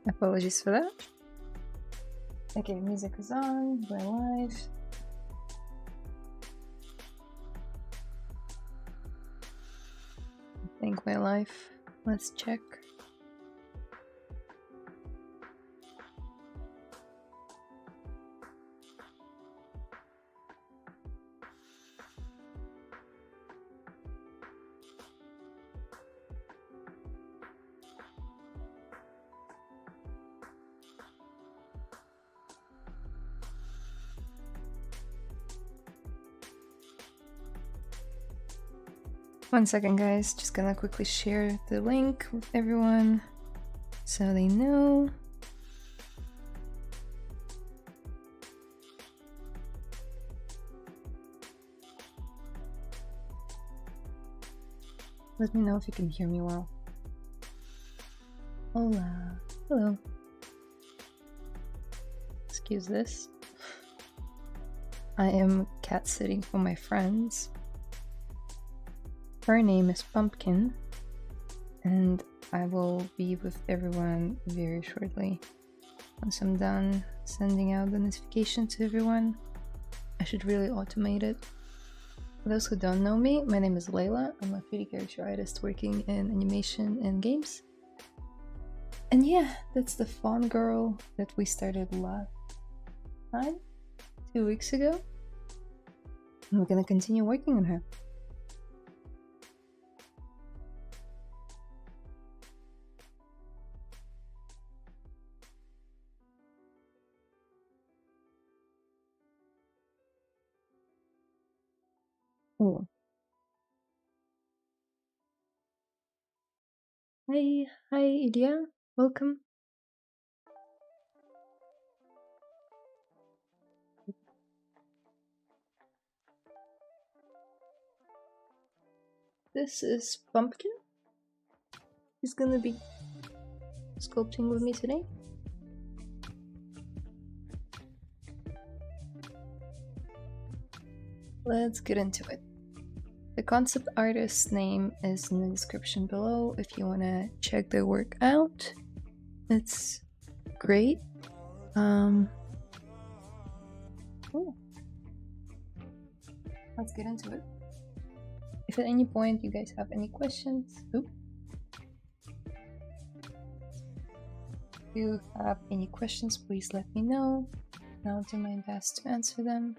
Apologies for that. Okay, music is on, we're live. I think we're live. Let's check. One second, guys. Just gonna quickly share the link with everyone so they know. Let me know if you can hear me well. Hola. Hello. Excuse this. I am cat sitting for my friends. Her name is Pumpkin, and I will be with everyone very shortly. Once I'm done sending out the notification to everyone, I should really automate it. For those who don't know me, my name is Layla. I'm a 3D character artist working in animation and games. And yeah, that's the fawn girl that we started last time, 2 weeks ago. And we're gonna continue working on her. Oh. Hi, Ilya. Welcome. This is Pumpkin. He's gonna be sculpting with me today. Let's get into it. The concept artist's name is in the description below if you want to check their work out. It's great. Cool. Let's get into it. If at any point you guys have any questions, if you have any questions, please let me know. I'll do my best to answer them.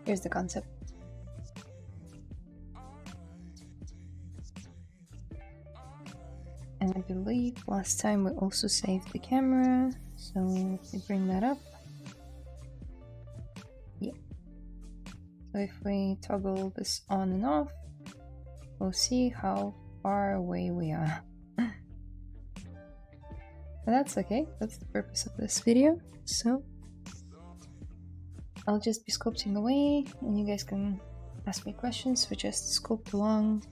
Here's the concept. And I believe last time we also saved the camera, so let me bring that up. Yeah. So if we toggle this on and off, we'll see how far away we are. But that's okay, that's the purpose of this video. So I'll just be sculpting away, and you guys can ask me questions, so just sculpt along.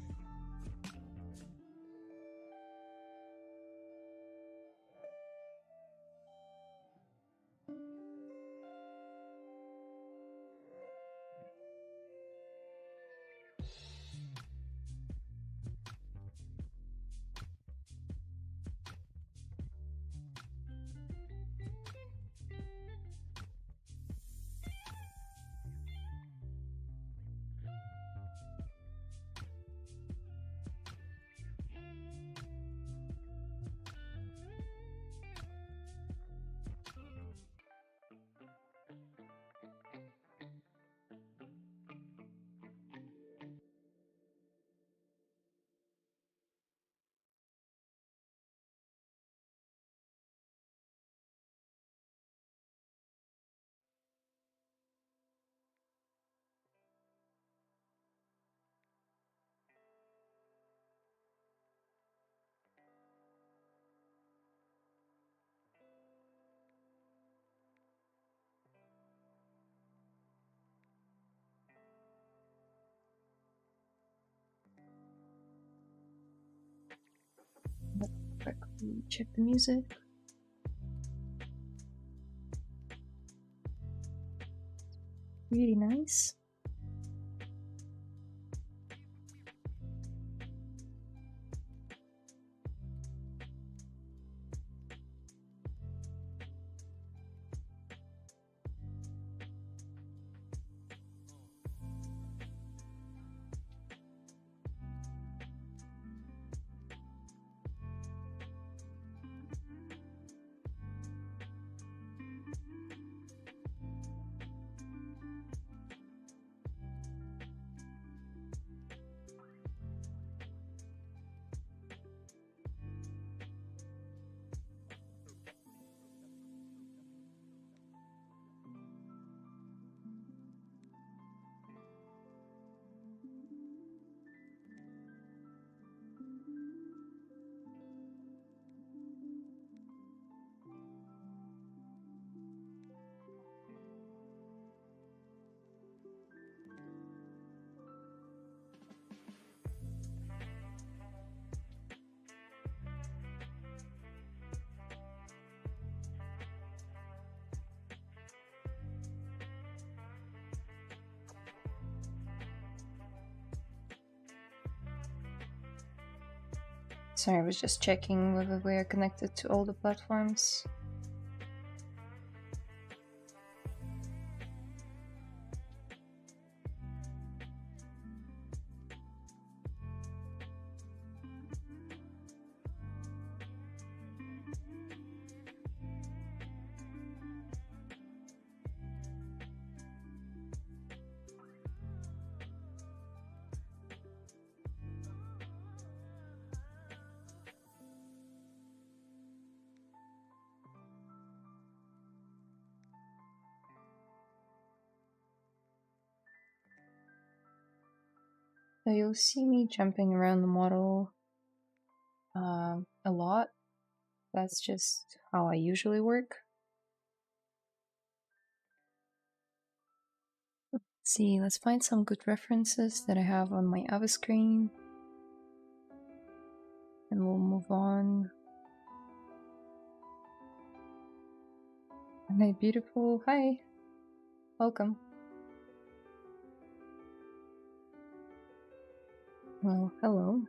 check the music. Really nice. Sorry, I was just checking whether we are connected to all the platforms. So you'll see me jumping around the model a lot. That's just how I usually work. Let's see, let's find some good references that I have on my other screen. And we'll move on. Hi, beautiful. Hi. Welcome. Well, hello.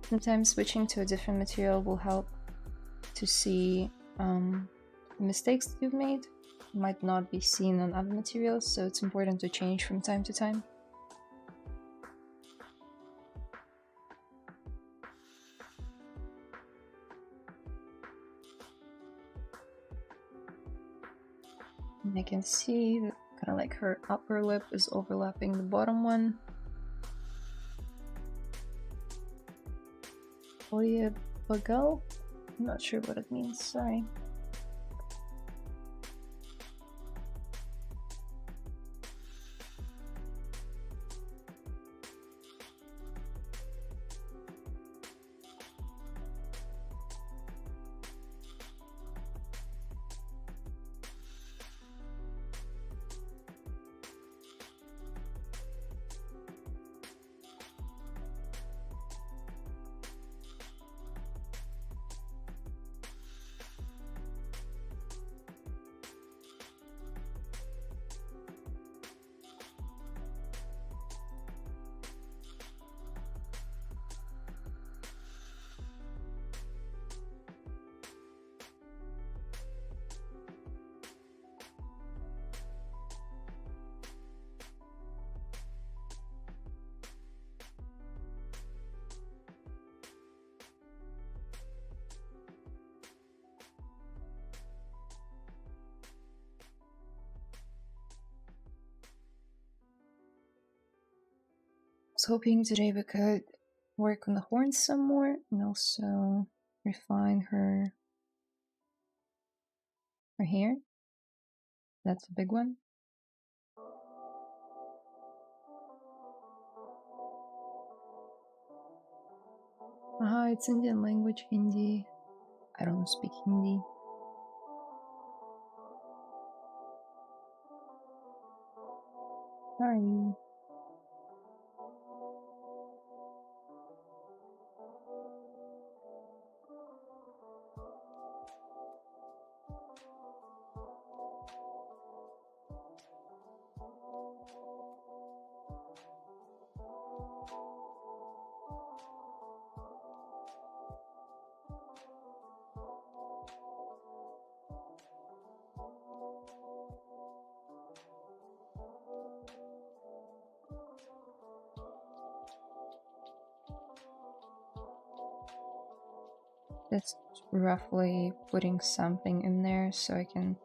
Sometimes switching to a different material will help to see the mistakes that you've made. Might not be seen on other materials, so it's important to change from time to time. And I can see that kind of like her upper lip is overlapping the bottom one. Oye Bagal? I'm not sure what it means, sorry. was hoping today we could work on the horns some more and also refine her hair. That's a big one. It's Indian language, Hindi. I don't speak Hindi. Sorry. Just roughly putting something in there so I can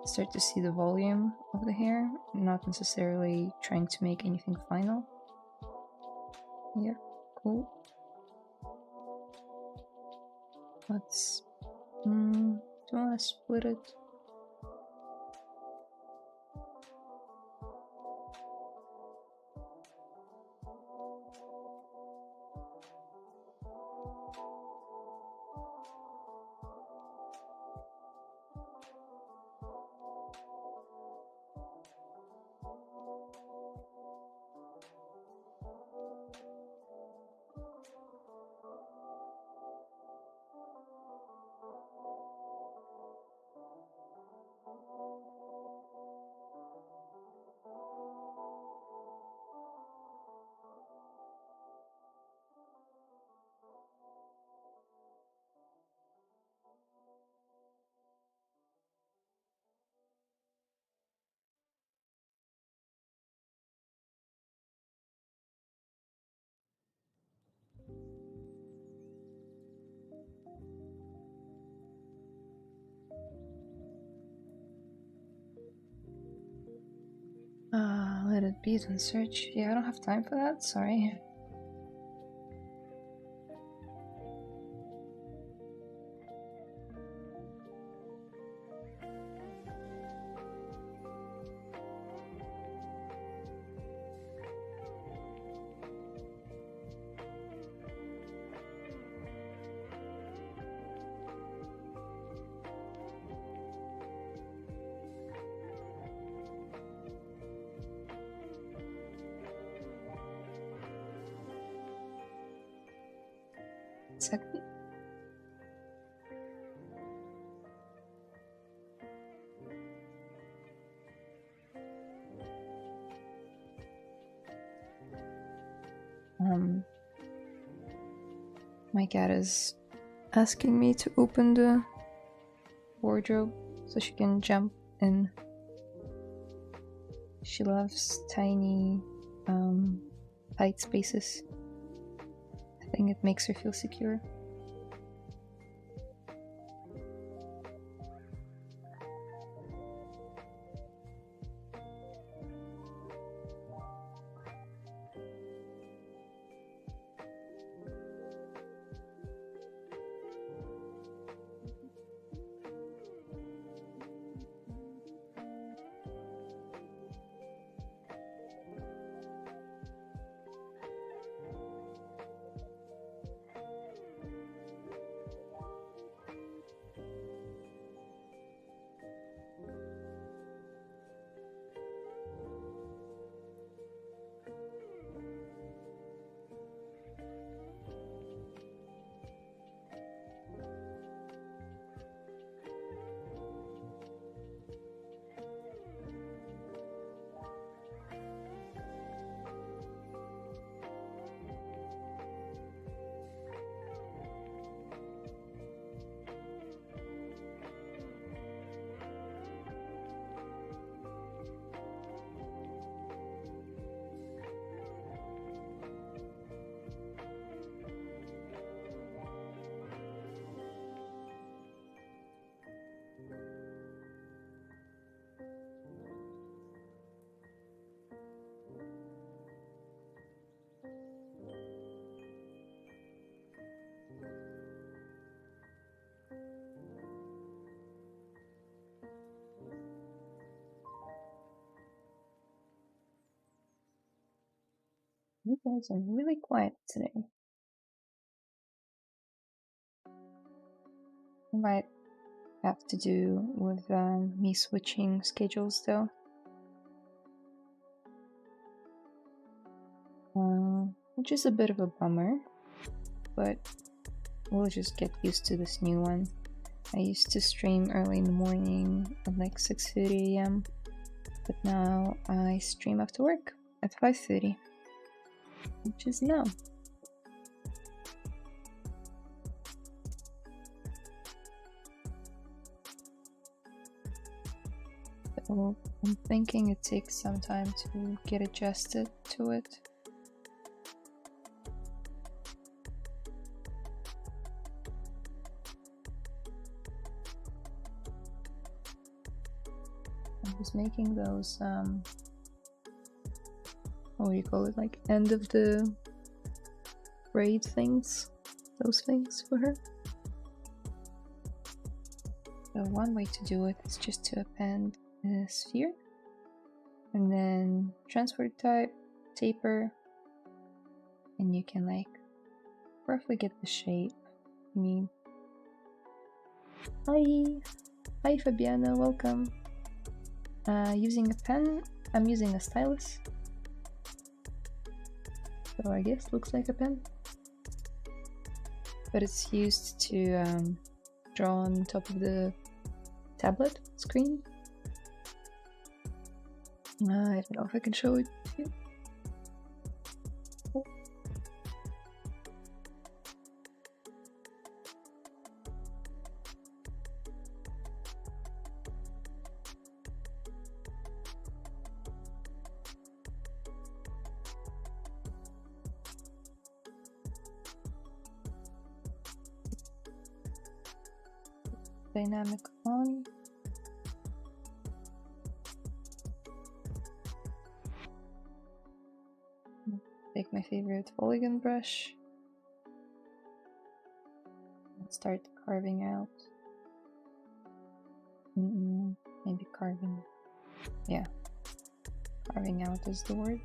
start to see the volume of the hair, not necessarily trying to make anything final. Yeah, cool. Let's... do I want to split it? Let it be, don't search. Yeah, I don't have time for that, sorry. Second. My cat is asking me to open the wardrobe so she can jump in. She loves tiny, tight spaces. I think it makes her feel secure. You guys are really quiet today. I might have to do with me switching schedules though. Which is a bit of a bummer, but we'll just get used to this new one. I used to stream early in the morning at like 6:30 a.m. but now I stream after work at 5:30, which is now. So I'm thinking it takes some time to get adjusted to it. I was making those what do you call it, like end of the braid things, those things for her. So one way to do it is just to append a sphere and then transfer type, taper, and you can like roughly get the shape you need. Hi Fabiana, welcome. Using a pen, I'm using a stylus, so I guess looks like a pen, but it's used to draw on top of the tablet screen. I don't know if I can show it to you. Oh. Dynamic on. Take my favorite polygon brush and start carving out. Maybe carving. Yeah, carving out is the word.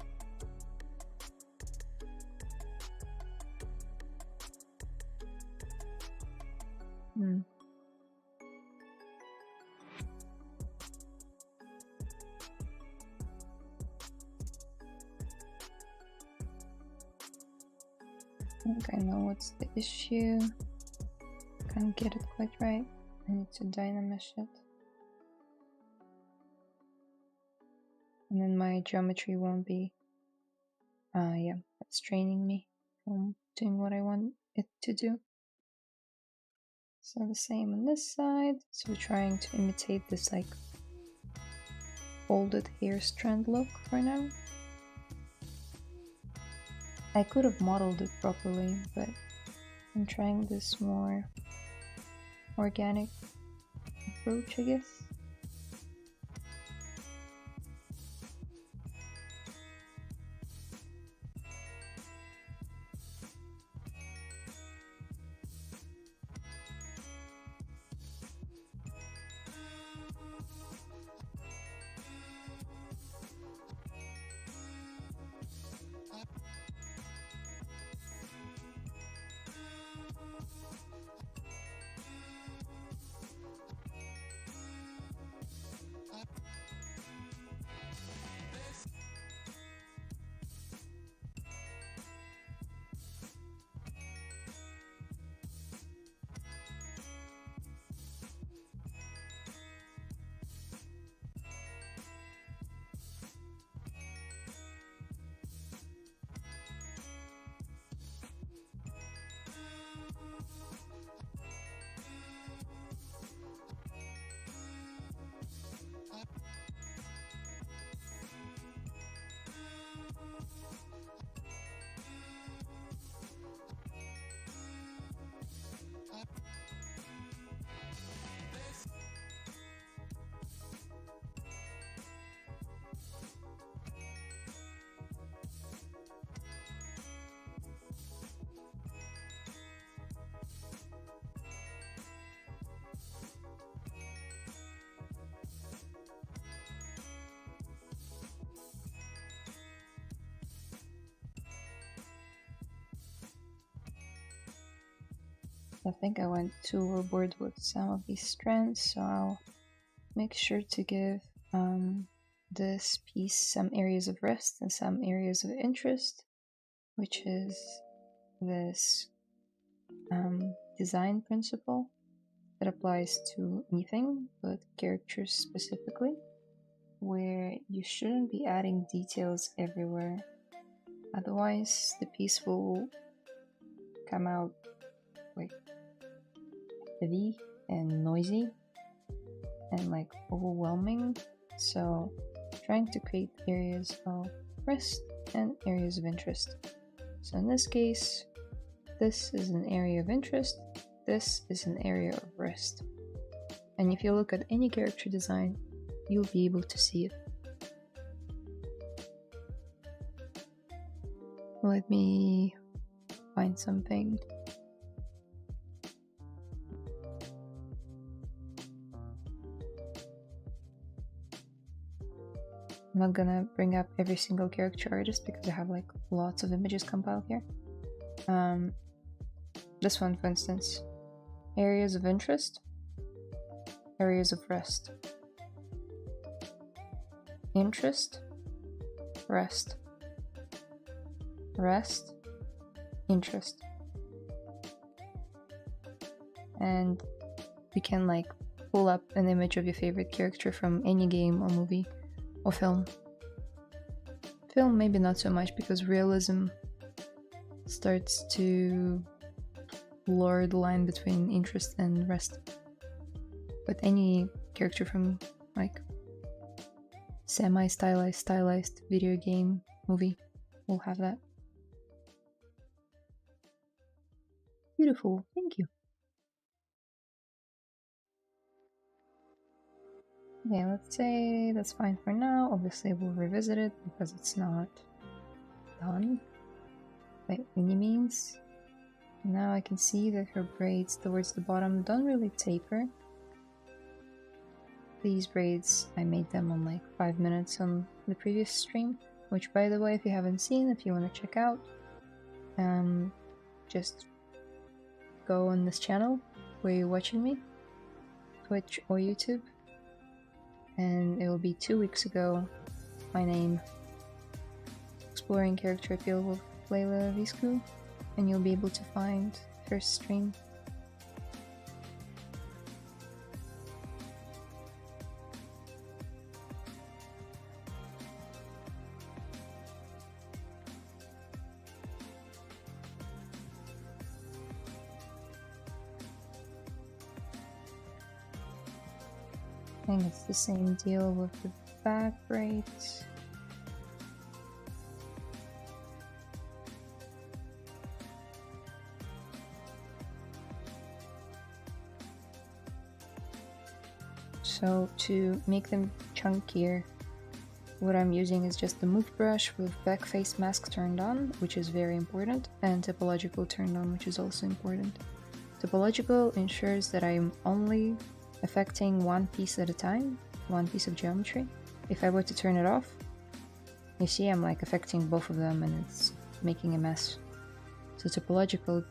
I think I know what's the issue. Can't get it quite right. I need to dynamesh it. And then my geometry won't be... yeah, it's training me from doing what I want it to do. So the same on this side. So we're trying to imitate this like folded hair strand look for now. I could have modeled it properly, but I'm trying this more organic approach, I guess. I think I went too overboard with some of these strands, so I'll make sure to give this piece some areas of rest and some areas of interest, which is this design principle that applies to anything but characters specifically, where you shouldn't be adding details everywhere. Otherwise, the piece will come out like heavy and noisy and like overwhelming. So, trying to create areas of rest and areas of interest. So, in this case, this is an area of interest, this is an area of rest. And if you look at any character design, you'll be able to see it. Let me find something. I'm not gonna bring up every single character artist because I have like lots of images compiled here. This one, for instance, areas of interest, areas of rest. Interest, rest. Rest, interest. And you can like pull up an image of your favorite character from any game or movie or film. Film maybe not so much because realism starts to blur the line between interest and rest. But any character from like semi-stylized video game, movie will have that. Beautiful, thank you. Okay, let's say that's fine for now. Obviously we'll revisit it because it's not done by any means. Now I can see that her braids towards the bottom don't really taper. These braids, I made them on like 5 minutes on the previous stream, which by the way, if you haven't seen, if you want to check out, just go on this channel where you're watching me, Twitch or YouTube, and it will be 2 weeks ago, my name, exploring character appeal with Layla Viscu, and you'll be able to find first stream. I think it's the same deal with the back braids. So to make them chunkier, what I'm using is just the move brush with back face mask turned on, which is very important, and topological turned on, which is also important. Topological ensures that I'm only affecting one piece at a time, one piece of geometry. If I were to turn it off, you see I'm like affecting both of them and it's making a mess. So topological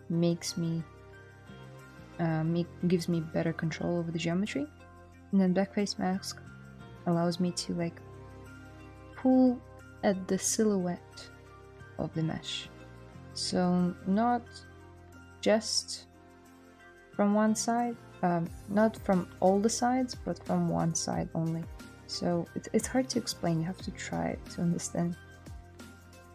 makes me gives me better control over the geometry, and then backface mask allows me to like pull at the silhouette of the mesh, so not just from one side, not from all the sides, but from one side only. So it's hard to explain, you have to try it to understand.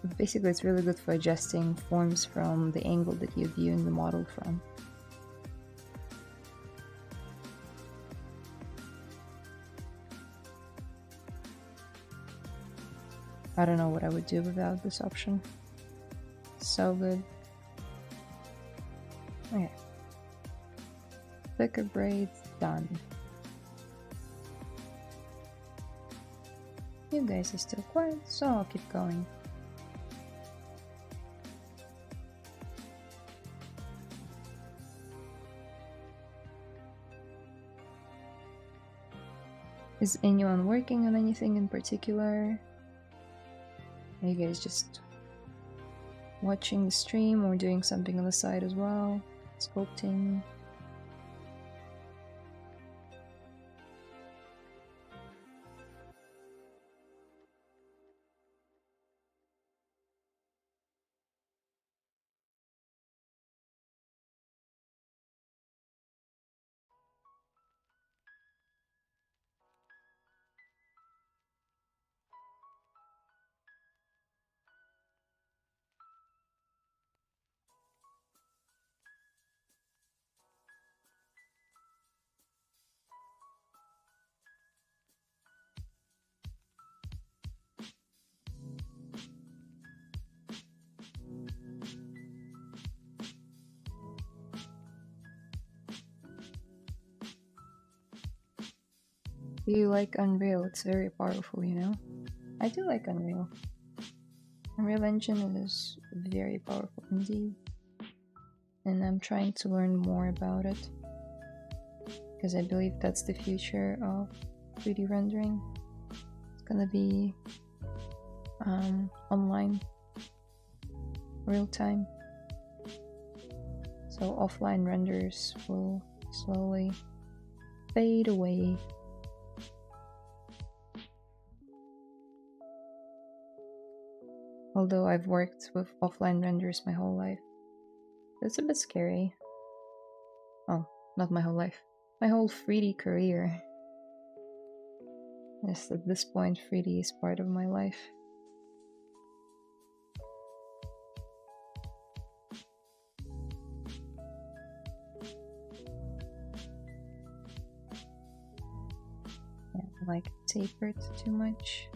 But basically it's really good for adjusting forms from the angle that you're viewing the model from. I don't know what I would do without this option. So good. Okay. Thicker braids done. You guys are still quiet, so I'll keep going. Is anyone working on anything in particular? Are you guys just watching the stream or doing something on the side as well? sculpting. Do you like Unreal? It's very powerful, you know? I do like Unreal. Unreal Engine is very powerful indeed. And I'm trying to learn more about it. Because I believe that's the future of 3D rendering. It's gonna be online, real time. So offline renders will slowly fade away. Although I've worked with offline renders my whole life. It's a bit scary. Oh, not my whole life. My whole 3D career. Yes, at this point 3D is part of my life. Yeah, like tapered too much.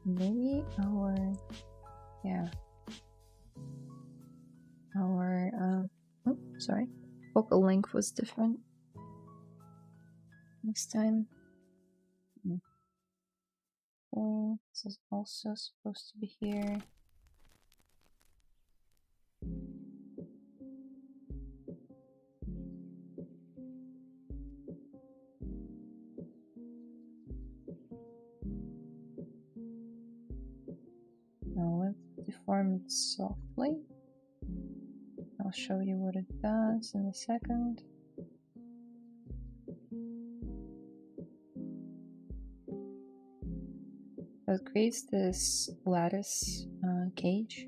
Maybe our focal length was different this time. Oh, this is also supposed to be here. Now let's deform it softly. I'll show you what it does in a second. So it creates this lattice cage.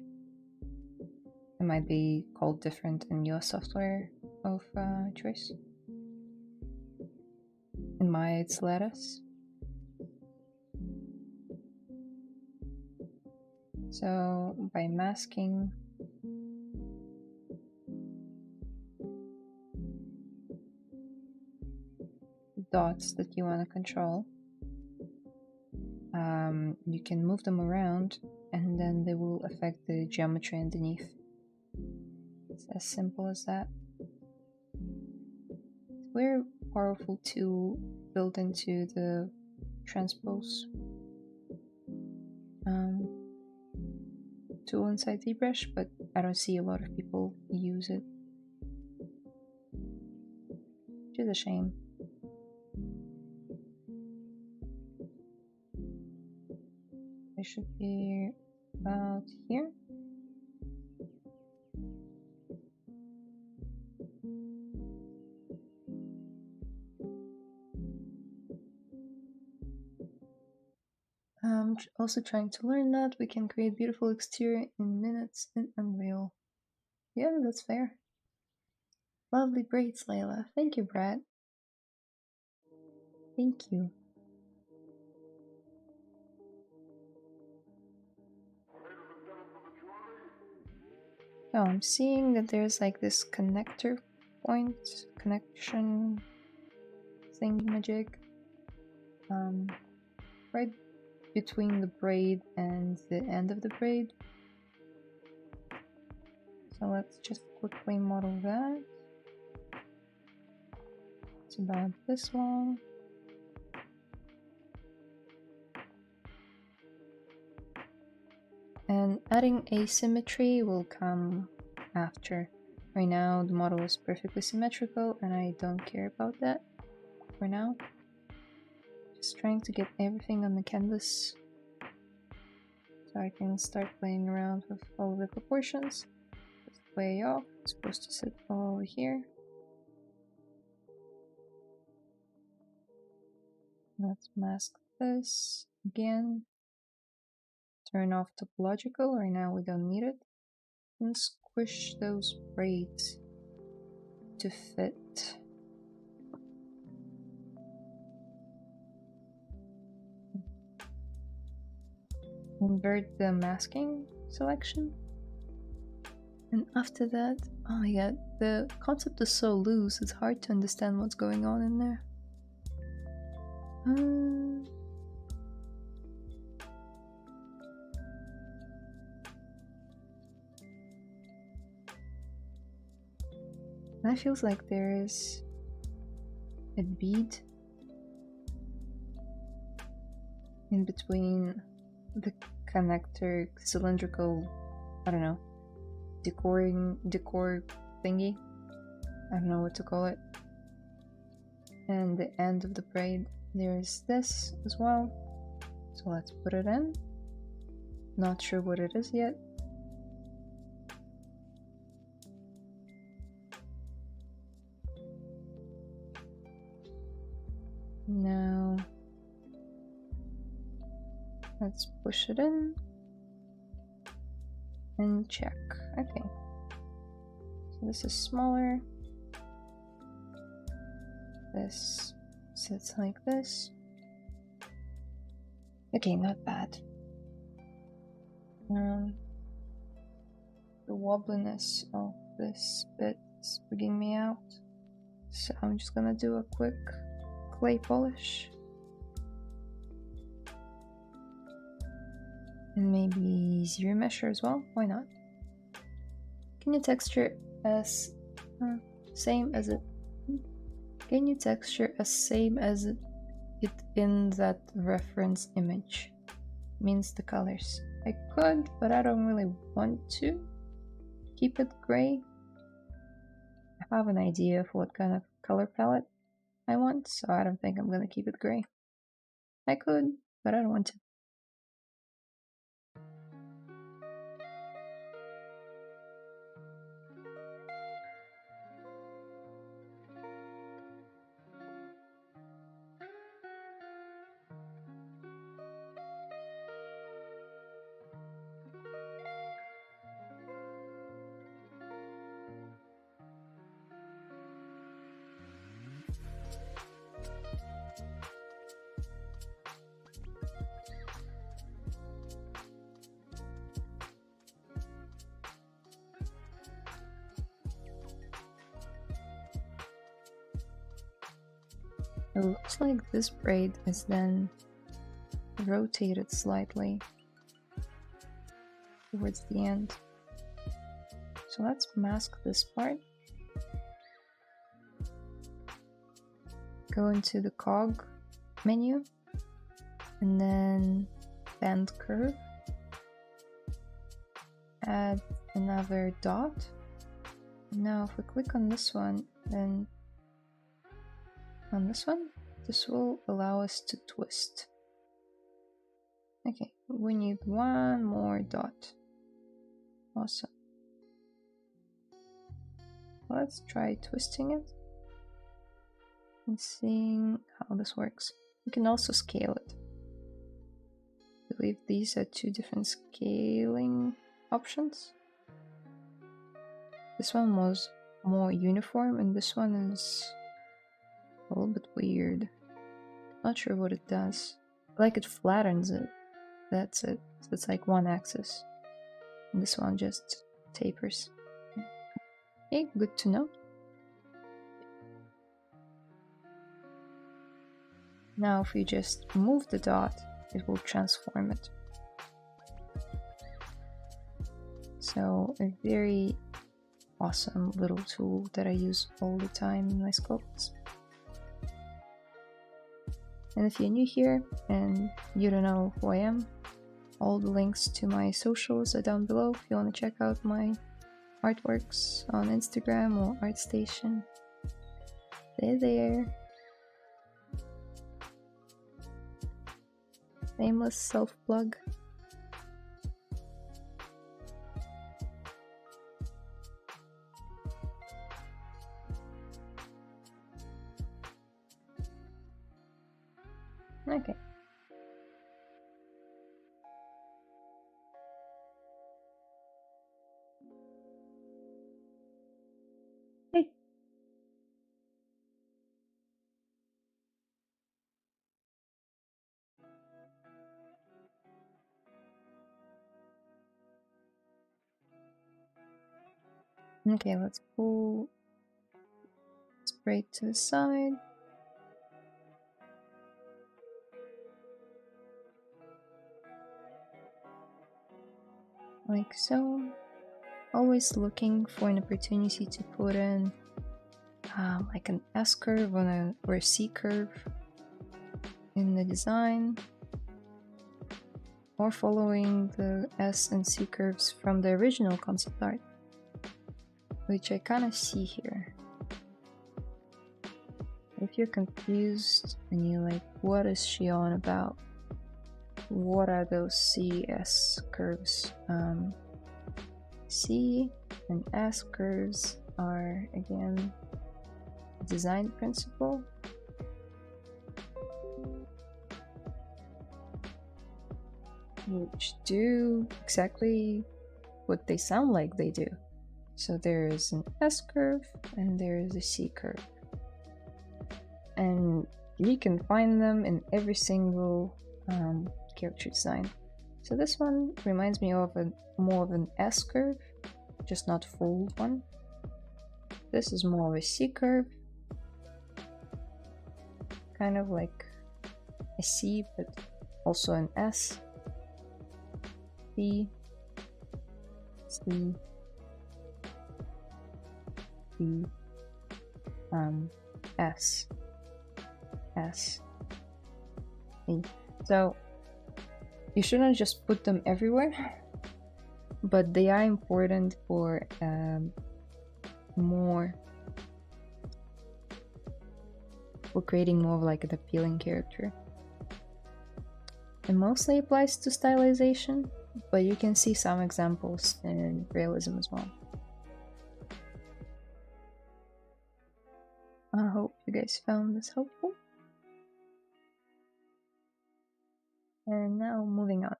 It might be called different in your software of choice. In my, it's lattice. So by masking dots that you want to control, you can move them around and then they will affect the geometry underneath. It's as simple as that. It's a very powerful tool built into the transpose tool inside ZBrush, but I don't see a lot of people use it, which is a shame. It should be about here. I'm also trying to learn that we can create beautiful exterior in minutes in Unreal. Yeah, that's fair. Lovely braids, Layla. Thank you, Brad. Thank you. Oh, I'm seeing that there's like this connector point, connection thingamajig, right between the braid and the end of the braid. So let's just quickly model that. It's about this long. And adding asymmetry will come after. Right now the model is perfectly symmetrical and I don't care about that for now. Just trying to get everything on the canvas so I can start playing around with all the proportions. It's way off. It's supposed to sit all over here. Let's mask this again. Turn off topological. Right now we don't need it. And squish those braids to fit. Invert the masking selection. And after that, oh my god, the concept is so loose, it's hard to understand what's going on in there. That feels like there is a bead in between the connector cylindrical, I don't know, decor thingy. I don't know what to call it. And the end of the braid, there's this as well. So let's put it in. Not sure what it is yet. Now let's push it in and check. Okay, so this is smaller. This sits like this. Okay, not bad. The wobbliness of this bit is bugging me out, so I'm just gonna do a quick clay polish. And maybe ZBrush as well, why not? Can you texture as same as it? Can you texture as same as it in that reference image? Means the colors. I could, but I don't really want to. Keep it gray. I have an idea of what kind of color palette I want, so I don't think I'm gonna keep it gray. I could, but I don't want to. It looks like this braid is then rotated slightly towards the end. So let's mask this part. Go into the cog menu and then bend curve. Add another dot. Now if we click on this one, then on this one, this will allow us to twist. Okay, we need one more dot. Awesome. Let's try twisting it and seeing how this works. We can also scale it. I believe these are two different scaling options. This one was more uniform and this one is a little bit weird. Not sure what it does. Like it flattens it. That's it. So it's like one axis. And this one just tapers. Okay, good to know. Now if you just move the dot, it will transform it. So a very awesome little tool that I use all the time in my sculpts. And if you're new here and you don't know who I am, all the links to my socials are down below if you want to check out my artworks on Instagram or ArtStation. They're there. Nameless self-plug. Okay. Hey. Okay, let's pull spray to the side. Like so. Always looking for an opportunity to put in like an S curve or a C curve in the design, or following the S and C curves from the original concept art, which I kind of see here. If you're confused and you're like, what is she on about? What are those CS curves? C and S curves are, again, design principle. Which do exactly what they sound like they do. So there is an S curve and there is a C curve. And you can find them in every single character design. So this one reminds me of more of an S curve, just not full one. This is more of a C curve, kind of like a C, but also an S. C, C, C, S, S, C. So you shouldn't just put them everywhere, but they are important for creating more of like an appealing character. It mostly applies to stylization, but you can see some examples in realism as well. I hope you guys found this helpful. And now moving on.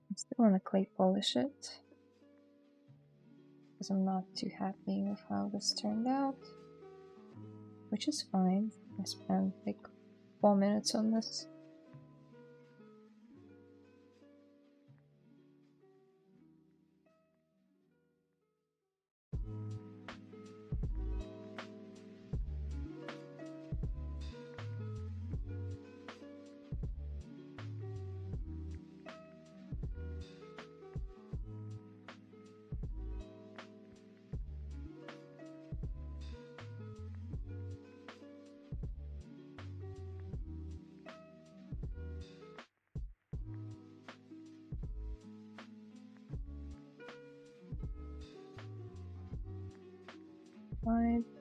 I still want to clay polish it, because I'm not too happy with how this turned out, which is fine. I spent like 4 minutes on this.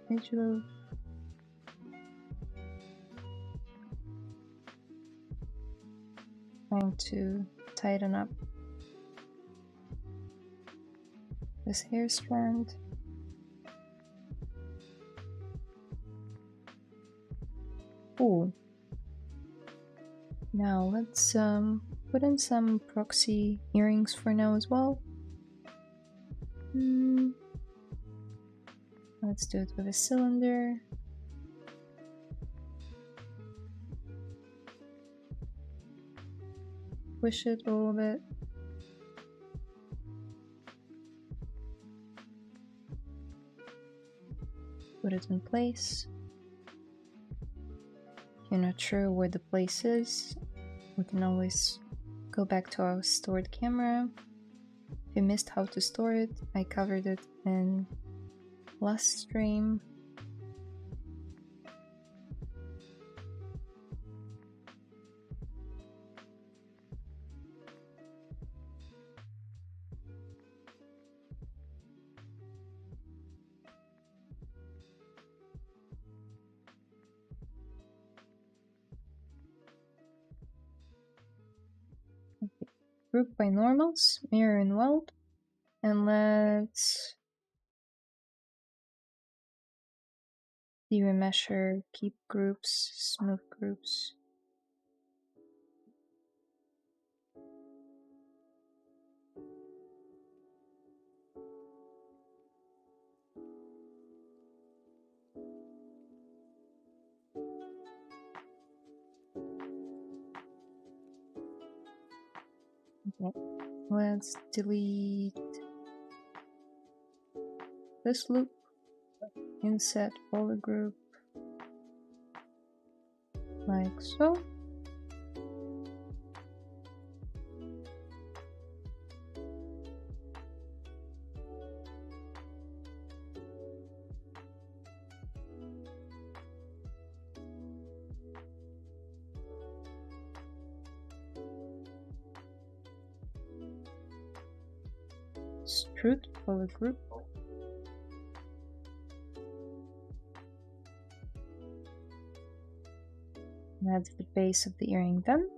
I should have trying to tighten up this hair strand. Cool. Now let's put in some proxy earrings for now as well. Let's do it with a cylinder. Push it a little bit. Put it in place. If you're not sure where the place is, we can always go back to our stored camera. If you missed how to store it, I covered it in last stream. group by normals, mirror and weld, and let's remesher, keep groups, smooth groups. Okay, let's delete this loop, inset poly group, like so. Extrude poly group. That's the base of the earring done.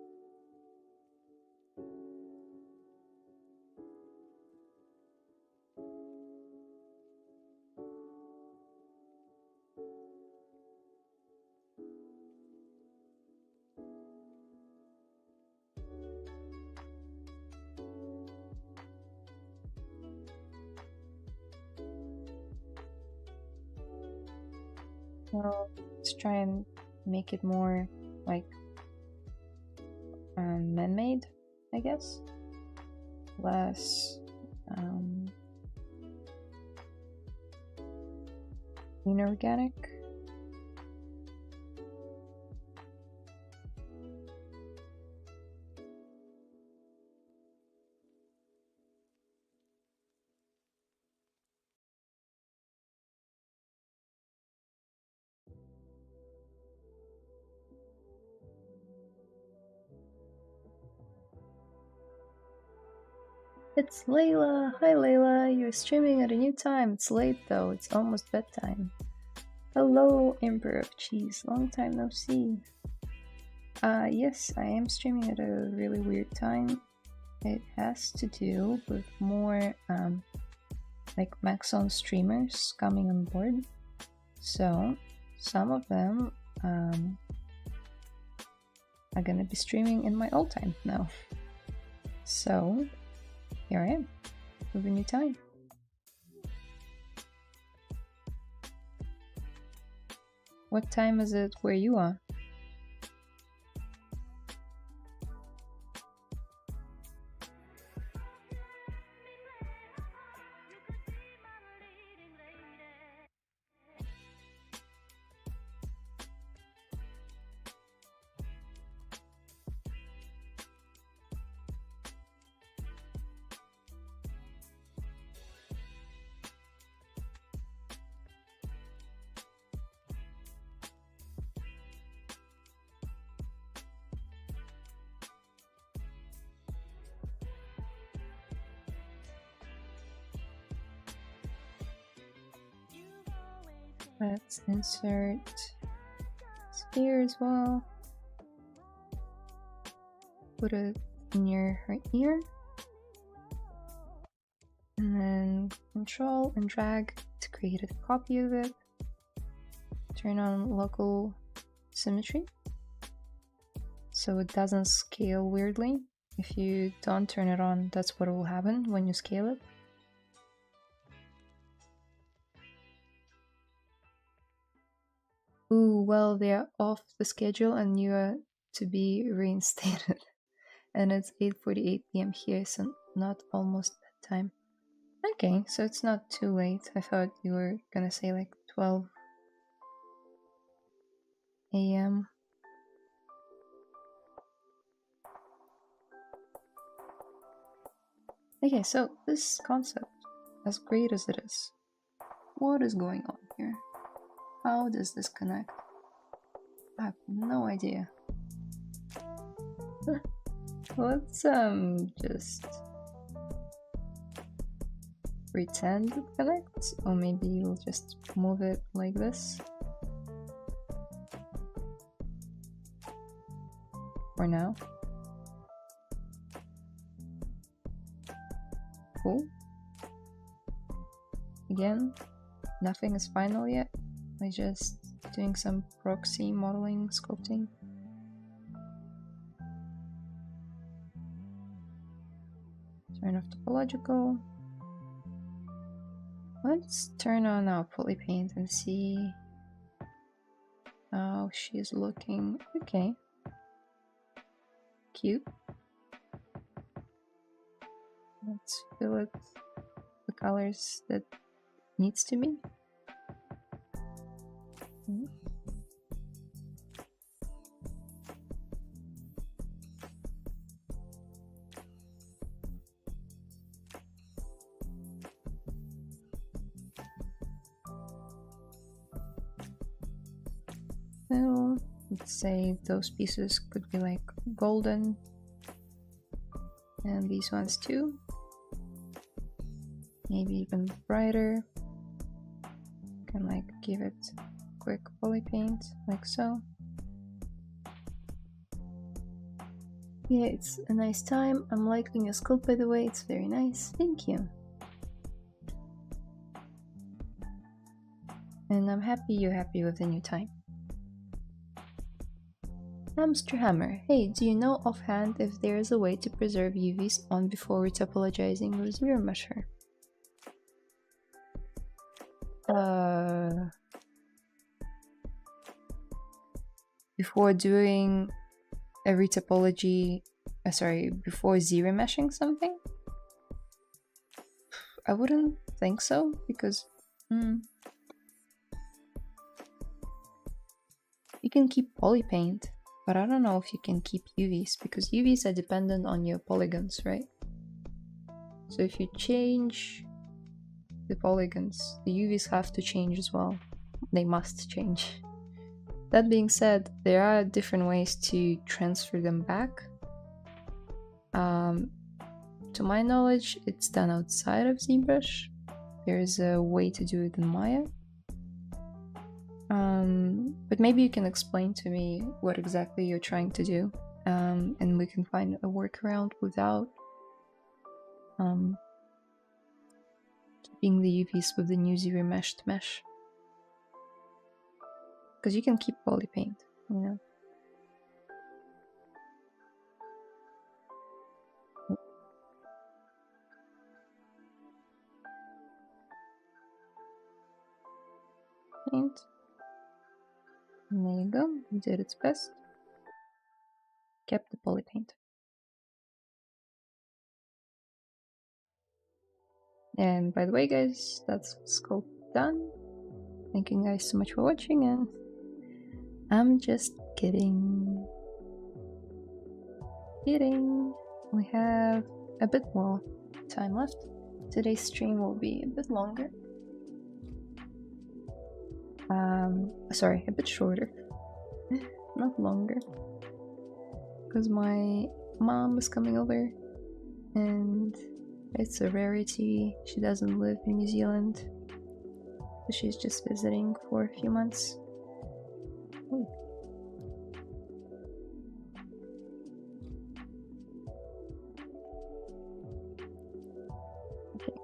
Well, let's try and make it more like man-made, I guess. Less inorganic. It's Layla! Hi Layla, you're streaming at a new time. It's late though, it's almost bedtime. Hello, Emperor of Cheese, long time no see. Yes, I am streaming at a really weird time. It has to do with more like Maxon streamers coming on board. So some of them are gonna be streaming in my old time now. So here I am with a new time. What time is it where you are? Let's insert sphere as well. Put it near her ear. And then control and drag to create a copy of it. Turn on local symmetry so it doesn't scale weirdly. If you don't turn it on, that's what will happen when you scale it. Ooh, well, they're off the schedule and you are to be reinstated. And it's 8:48 p.m. here, so not almost bedtime. Okay, so it's not too late. I thought you were gonna say like 12 a.m. Okay, so this concept, as great as it is, what is going on here? How does this connect? I have no idea. Let's just pretend it connects, or maybe we'll just move it like this for now. Cool. Again, nothing is final yet. I'm just doing some proxy modeling, sculpting. Turn off topological. Let's turn on our poly paint and see how she's looking. Okay. Cute. Let's fill it the colors that needs to be. Well, let's say those pieces could be like golden, and these ones too. Maybe even brighter. Can like give it quick poly paint, like so. Yeah, it's a nice time. I'm liking your sculpt, by the way. It's very nice. Thank you. And I'm happy you're happy with the new time. Hamster Hammer. Hey, do you know offhand if there is a way to preserve UVs on before retopologizing with ZBrush? Before doing a retopology, before ZBrushing something? I wouldn't think so, because you can keep poly paint, but I don't know if you can keep UVs, because UVs are dependent on your polygons, right? So if you change the polygons, the UVs have to change as well. They must change. That being said, there are different ways to transfer them back. To my knowledge, it's done outside of ZBrush. There is a way to do it in Maya. But maybe you can explain to me what exactly you're trying to do, and we can find a workaround without keeping the UVs with the new ZBrush mesh. Because you can keep poly paint, you know. Paint. And there you go, it did its best. Kept the poly paint. And by the way, guys, that's sculpt done. Thank you guys so much for watching, and I'm just kidding. We have a bit more time left. Today's stream will be a bit longer. Sorry, a bit shorter. Not longer. Because my mom is coming over, and it's a rarity. She doesn't live in New Zealand. So she's just visiting for a few months. Ooh. Okay,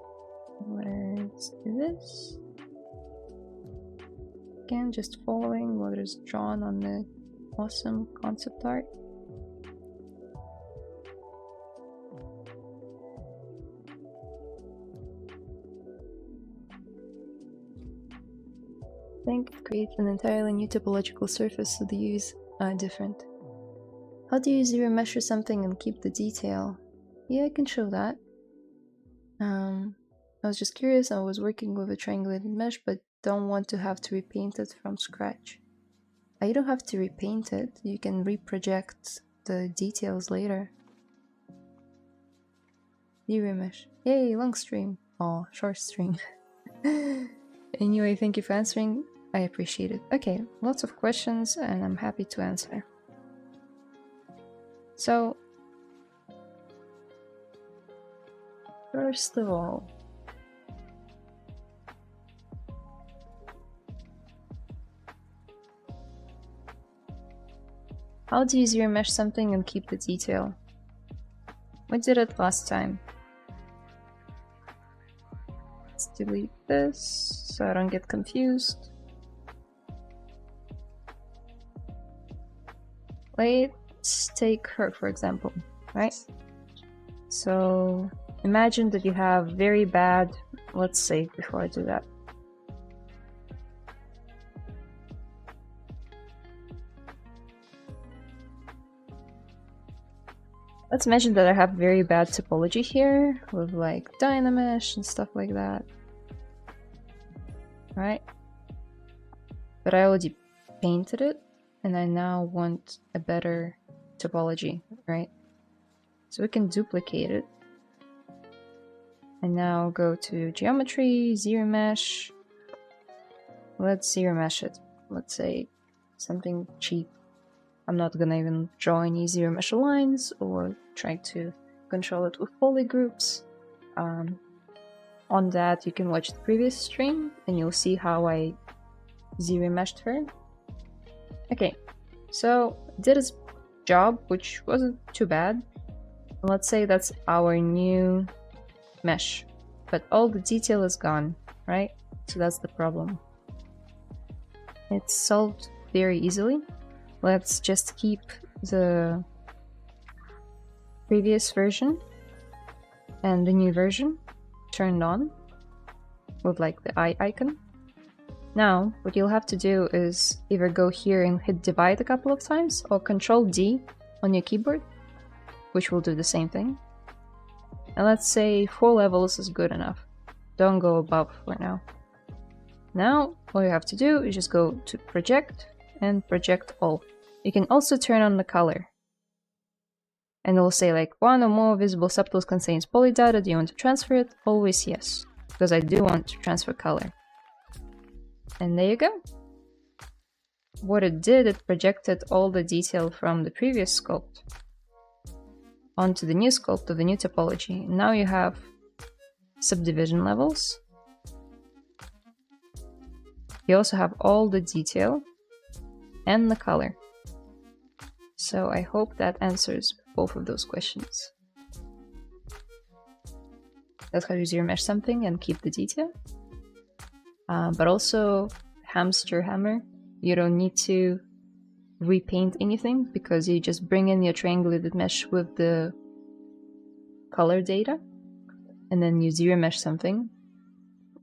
let's do this. Again, just following what is drawn on the awesome concept art. I think it creates an entirely new topological surface, so the UVs are different. How do you ZBrush something and keep the detail? Yeah, I can show that. I was just curious. I was working with a triangulated mesh, but don't want to have to repaint it from scratch. You don't have to repaint it. You can reproject the details later. ZBrush. Yay, long stream. Oh, short stream. Anyway, thank you for answering. I appreciate it. Okay, lots of questions, and I'm happy to answer. So, first of all, how do you ZBrush something and keep the detail? We did it last time. Let's delete this so I don't get confused. Let's take her, for example, right? So imagine that you have very bad, let's say, before I do that. Let's imagine that I have very bad topology here with like Dynamesh and stuff like that. Right? But I already painted it and I now want a better topology, right? So we can duplicate it. And now go to geometry, ZBrush. Let's ZBrush it. Let's say something cheap. I'm not gonna even draw any ZBrush lines or try to control it with polygroups. On that, you can watch the previous stream and you'll see how I ZBrushed her. Okay, so did its job, which wasn't too bad. Let's say that's our new mesh, but all the detail is gone, right? So that's the problem. It's solved very easily. Let's just keep the previous version and the new version turned on with like the eye icon. Now, what you'll have to do is either go here and hit divide a couple of times or Control D on your keyboard, which will do the same thing. And let's say 4 levels is good enough. Don't go above for now. Now, all you have to do is just go to Project and Project All. You can also turn on the color. And it will say like, one or more visible subtools contains poly data. Do you want to transfer it? Always yes, because I do want to transfer color. And there you go. What it did, it projected all the detail from the previous sculpt onto the new sculpt of the new topology. Now you have subdivision levels. You also have all the detail and the color. So I hope that answers both of those questions. That's how you ZBrush something and keep the detail. But also hamster hammer, you don't need to repaint anything because you just bring in your triangulated mesh with the color data and then you ZBrush something.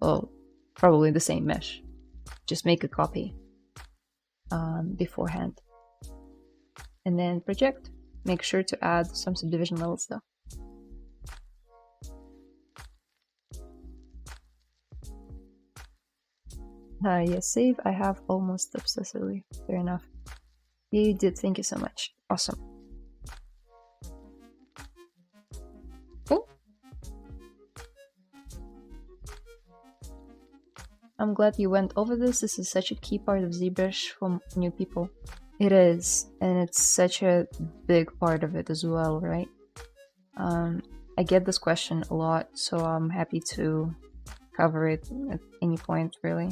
Well, probably the same mesh. Just make a copy beforehand. And then project. Make sure to add some subdivision levels though. Yes, save. I have almost obsessively. Fair enough. Yeah, you did. Thank you so much. Awesome. Cool. I'm glad you went over this. This is such a key part of ZBrush for new people. It is, and it's such a big part of it as well, right? I get this question a lot, so I'm happy to cover it at any point, really.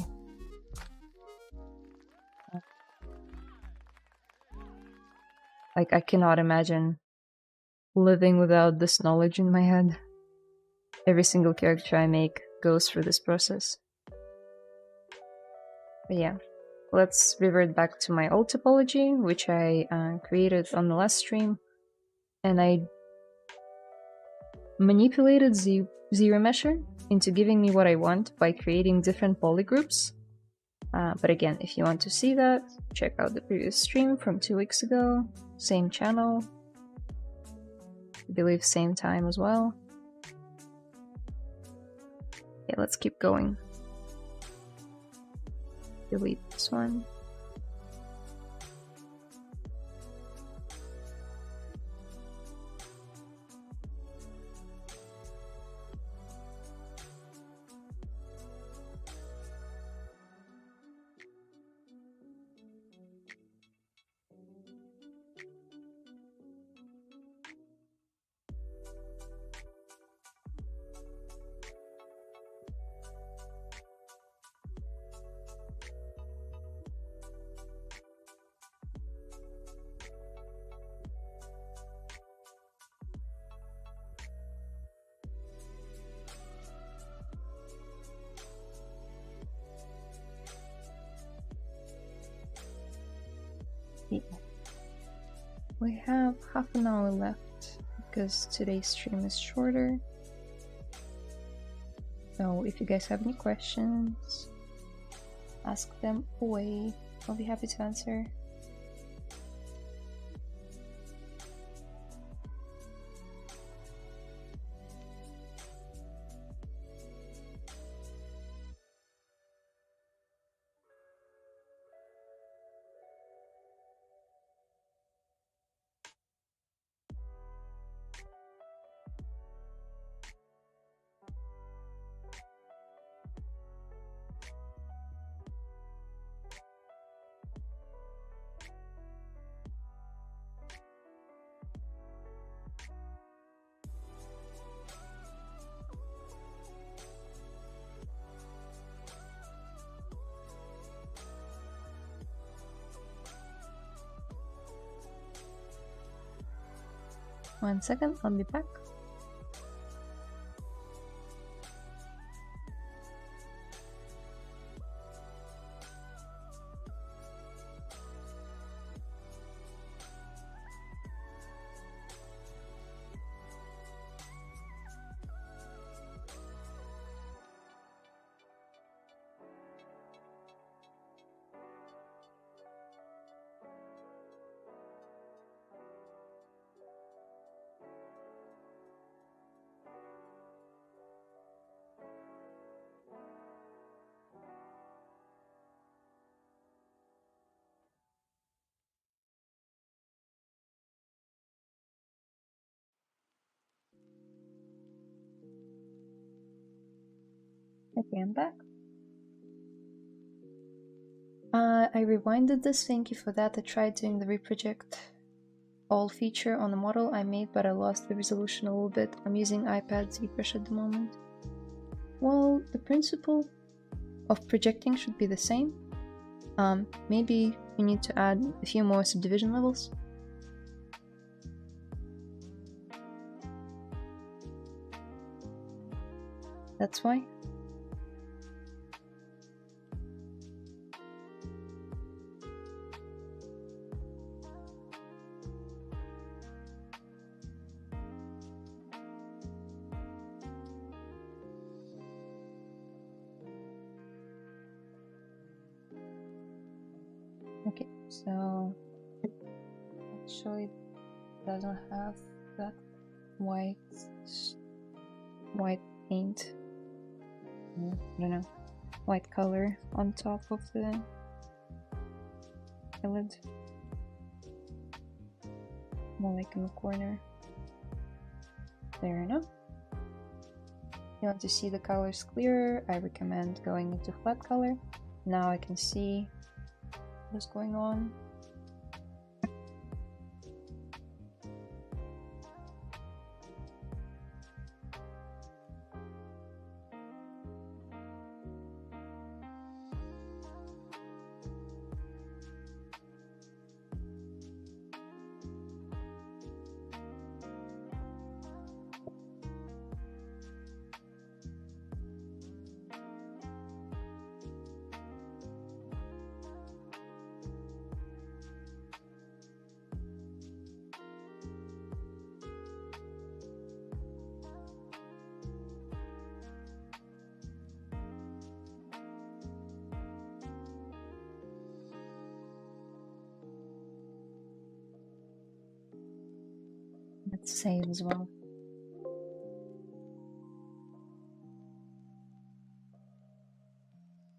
Like, I cannot imagine living without this knowledge in my head. Every single character I make goes through this process. But yeah, let's revert back to my old topology, which I created on the last stream. And I manipulated ZBrush into giving me what I want by creating different polygroups. But again, if you want to see that, check out the previous stream from 2 weeks ago. Same channel. I believe same time as well. Okay, let's keep going. Delete this one. we have half an hour left because today's stream is shorter. So if you guys have any questions, ask them away. I'll be happy to answer. One second, I'll be back. Okay, I'm back. I rewinded this, thank you for that. I tried doing the reproject all feature on the model I made, but I lost the resolution a little bit. I'm using iPad ZBrush at the moment. Well, the principle of projecting should be the same. Maybe you need to add a few more subdivision levels. That's why. Okay, so actually it doesn't have that white paint. I don't know, white color on top of the eyelid. More like in the corner. Fair enough. You want to see the colors clearer? I recommend going into flat color. Now I can see what's going on. Let's save as well.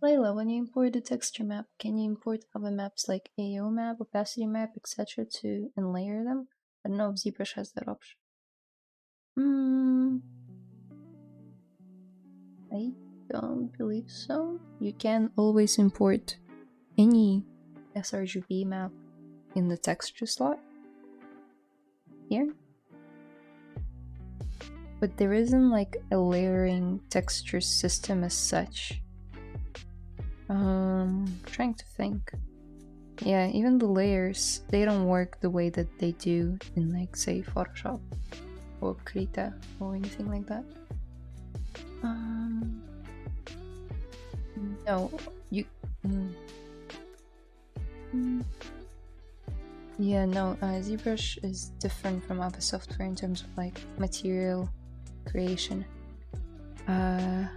Layla, when you import the texture map, can you import other maps like AO map, opacity map, etc. to and layer them? I don't know if ZBrush has that option. I don't believe so. You can always import any sRGB map in the texture slot here. But there isn't like a layering texture system as such. Trying to think. Yeah, even the layers, they don't work the way that they do in like say Photoshop or Krita or anything like that. No, you Yeah, no, ZBrush is different from other software in terms of like material creation. Yeah,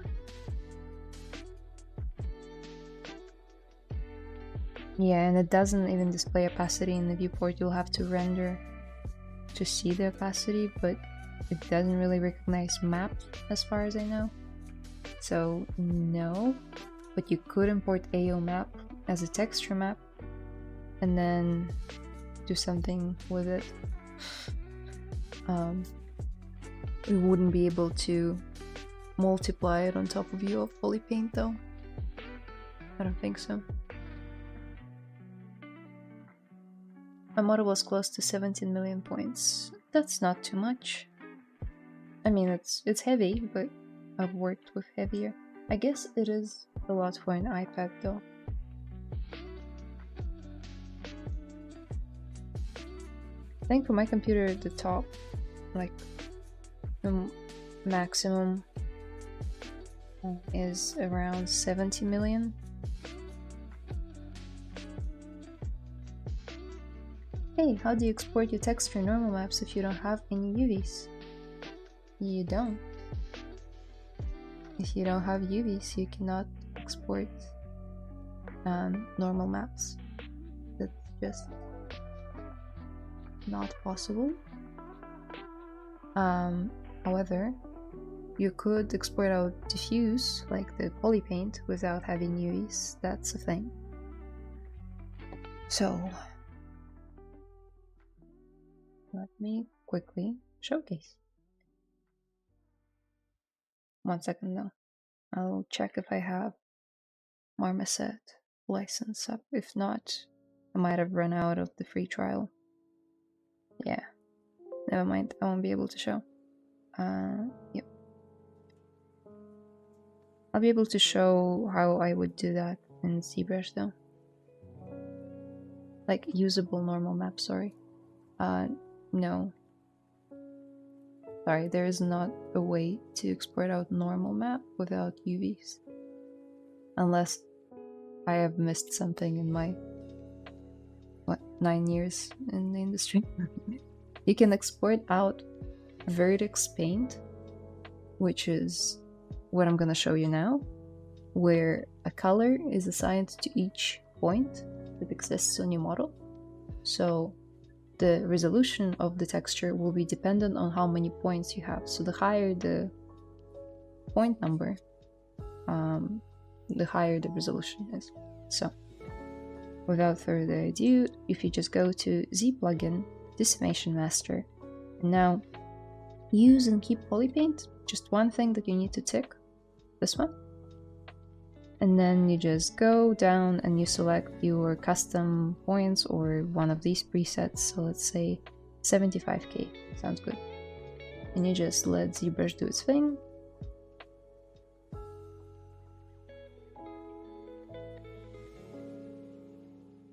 and it doesn't even display opacity in the viewport. You'll have to render to see the opacity, but it doesn't really recognize map as far as I know. So no, but you could import AO map as a texture map and then do something with it. We wouldn't be able to multiply it on top of view of polypaint though. I don't think so. My model was close to 17 million points. That's not too much. I mean, it's heavy, but I've worked with heavier. I guess it is a lot for an iPad though. I think for my computer, the top, like the maximum is around 70 million. Hey, how do you export your texture normal maps if you don't have any UVs? You don't. If you don't have UVs, you cannot export normal maps. That's just not possible. However, you could export out diffuse, like the polypaint, without having UVs. That's a thing. So, let me quickly showcase. 1 second though. I'll check if I have Marmoset license up. If not, I might have run out of the free trial. Yeah, never mind. I won't be able to show. Yep. I'll be able to show how I would do that in ZBrush though. Like usable normal map, sorry. No. Sorry, there is not a way to export out normal map without UVs. Unless I have missed something in my, 9 years in the industry. You can export out vertex paint, which is what I'm gonna show you now, where a color is assigned to each point that exists on your model. So the resolution of the texture will be dependent on how many points you have. So the higher the point number, the higher the resolution is. So without further ado, if you just go to Z plugin, Deformation Master, and now use and keep polypaint, just one thing that you need to tick, this one. And then you just go down and you select your custom points or one of these presets. So let's say 75k, sounds good. And you just let ZBrush do its thing.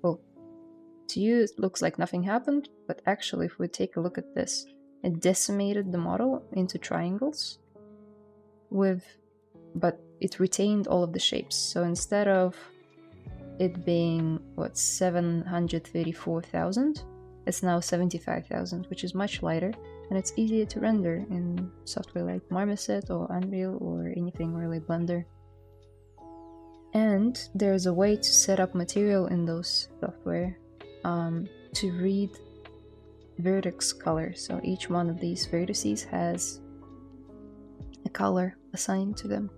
Well, to you it looks like nothing happened, but actually if we take a look at this, it decimated the model into triangles but it retained all of the shapes. So instead of it being, 734,000, it's now 75,000, which is much lighter, and it's easier to render in software like Marmoset or Unreal or anything really Blender. And there's a way to set up material in those software to read vertex color. So each one of these vertices has a color assigned to them.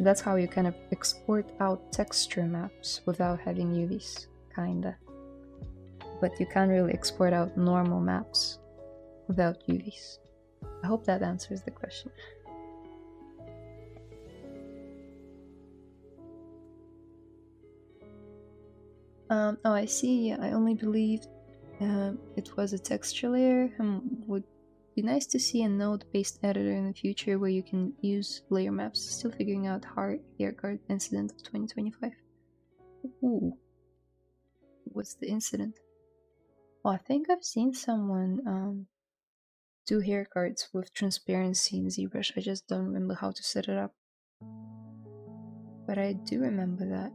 That's how you kind of export out texture maps without having UVs, kinda. But you can't really export out normal maps without UVs. I hope that answers the question. Oh, I see. I only believed it was a texture layer. Would be nice to see a node-based editor in the future where you can use layer maps. Still figuring out haircut incident of 2025. Ooh. What's the incident? Well, I think I've seen someone do haircuts with transparency in ZBrush. I just don't remember how to set it up. But I do remember that.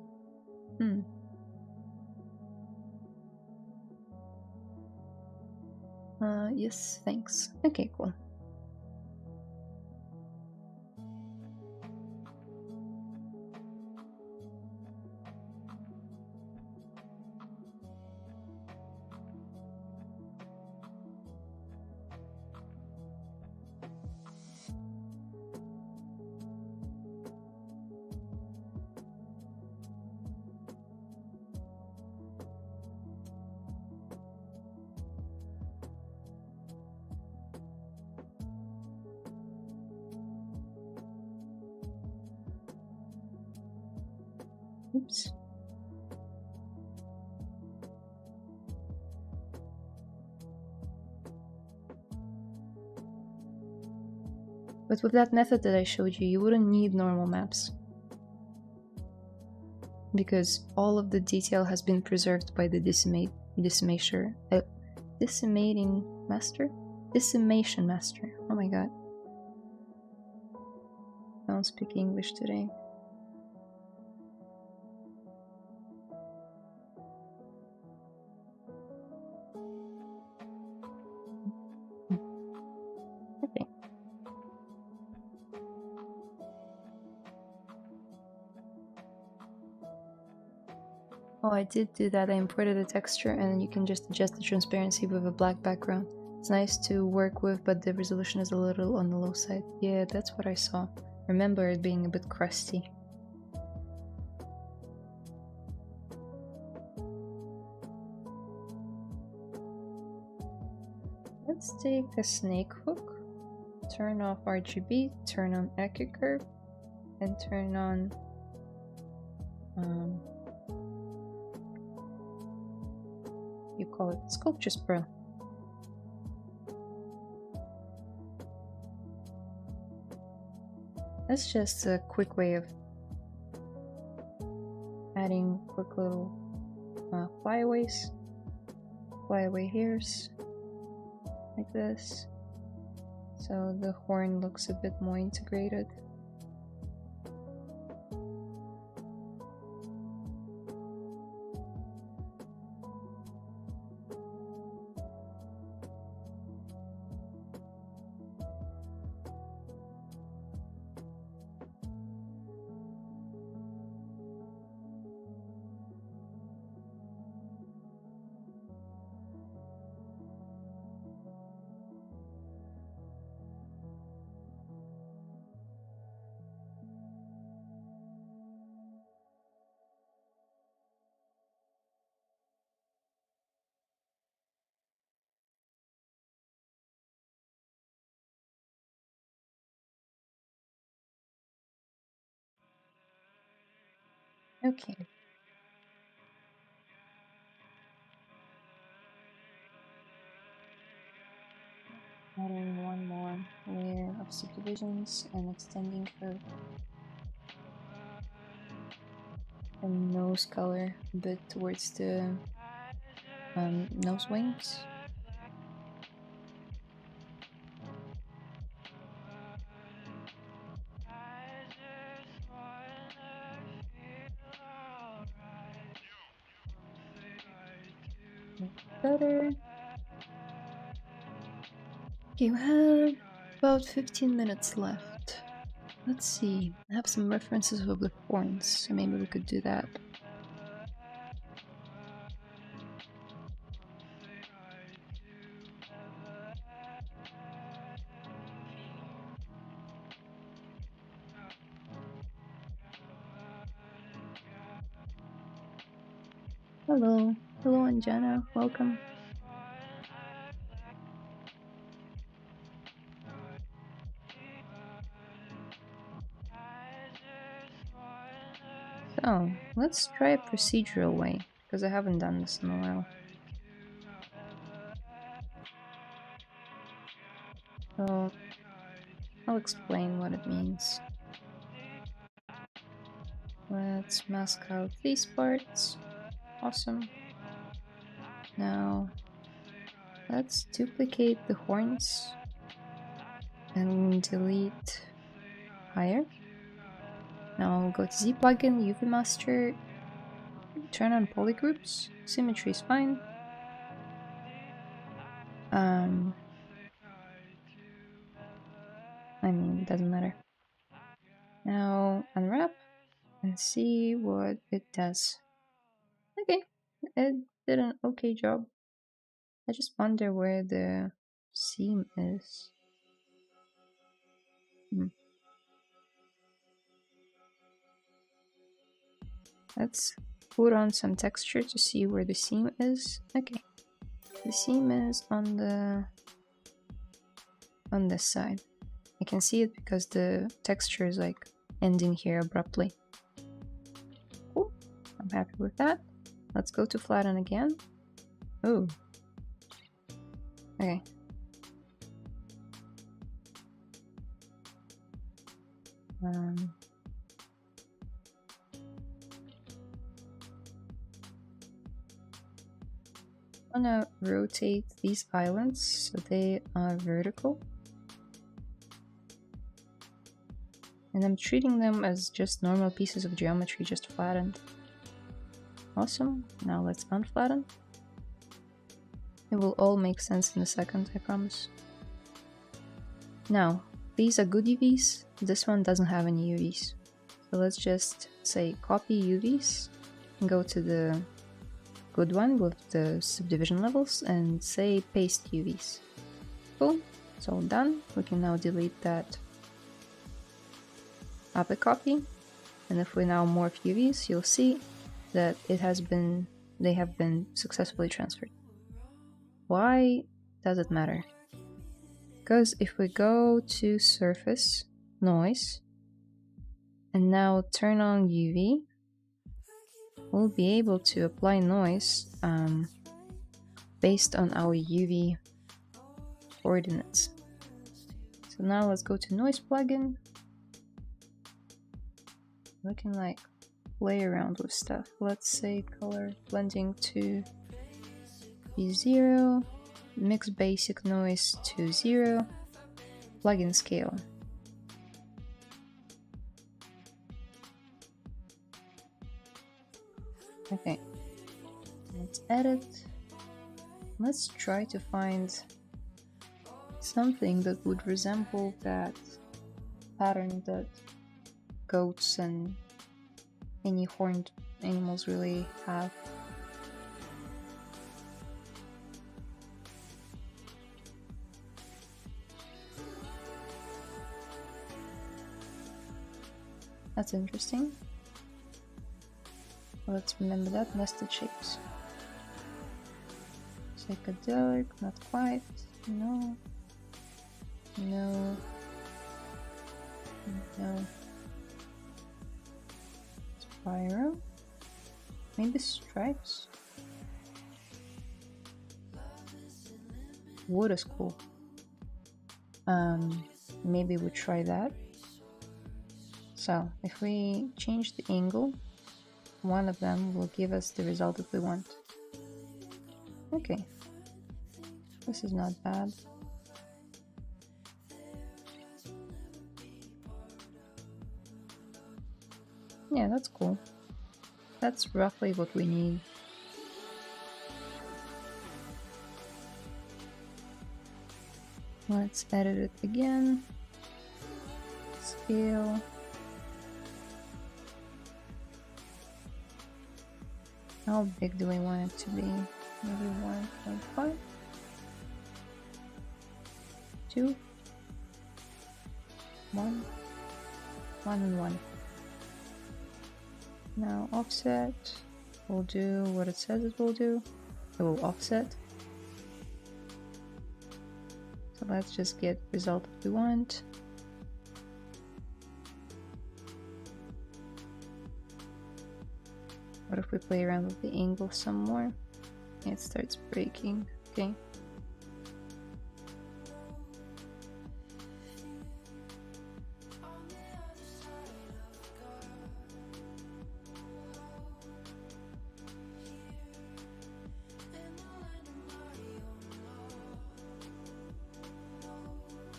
Yes, thanks. Okay, cool. Oops. But with that method that I showed you, you wouldn't need normal maps. Because all of the detail has been preserved by the decimation master? Decimation master. Oh my god. I don't speak English today. Okay. Oh, I did do that. I imported a texture and you can just adjust the transparency with a black background. It's nice to work with, but the resolution is a little on the low side. Yeah, that's what I saw. Remember it being a bit crusty. Let's take a snake hook, turn off RGB, turn on AccuCurve, and turn on you call it Sculpture Pro. That's just a quick way of adding quick little flyaway hairs like this, so the horn looks a bit more integrated. Okay. Adding one more layer of subdivisions and extending her nose color a bit towards the nose wings. Better. Okay, we have about 15 minutes left. Let's see. I have some references of the horns, so maybe we could do that. Hello. Hello, Anjana. Welcome. So, let's try a procedural way, because I haven't done this in a while. So, I'll explain what it means. Let's mask out these parts. Awesome. Now, let's duplicate the horns and delete higher. Now go to Z plugin, UV master, turn on polygroups. Symmetry is fine. I mean, it doesn't matter. Now unwrap and see what it does. Okay, it did an okay job. I just wonder where the seam is. Let's put on some texture to see where the seam is. Okay, the seam is on this side. I can see it because the texture is like ending here abruptly. Cool. I'm happy with that. Let's go to flatten again. Oh. Okay. I'm gonna rotate these islands so they are vertical. And I'm treating them as just normal pieces of geometry, just flattened. Awesome. Now let's unflatten. It will all make sense in a second, I promise. Now, these are good UVs. This one doesn't have any UVs. So let's just say copy UVs and go to the good one with the subdivision levels and say paste UVs. Cool, it's all done. We can now delete that upper copy. And if we now morph UVs, you'll see that they have been successfully transferred. Why does it matter? Because if we go to surface, noise, and now turn on UV, we'll be able to apply noise based on our UV coordinates. So now let's go to noise plugin. Looking like play around with stuff. Let's say color blending to be 0, mix basic noise to 0, plugin scale. Okay, let's edit. Let's try to find something that would resemble that pattern that goats and any horned animals really have. That's interesting. Let's remember that. Nested shapes. Psychedelic, not quite. No. No. No. Spiral. Maybe stripes. Wood is cool. Maybe we try that. So if we change the angle, one of them will give us the result that we want. Okay, this is not bad. Yeah, that's cool. That's roughly what we need. Let's edit it again. Scale. How big do we want it to be? Maybe 1.5? 2? 1? 1 and 1. Now offset will do what it says it will do. It will offset. So let's just get the result that we want. What if we play around with the angle some more? It starts breaking. Okay.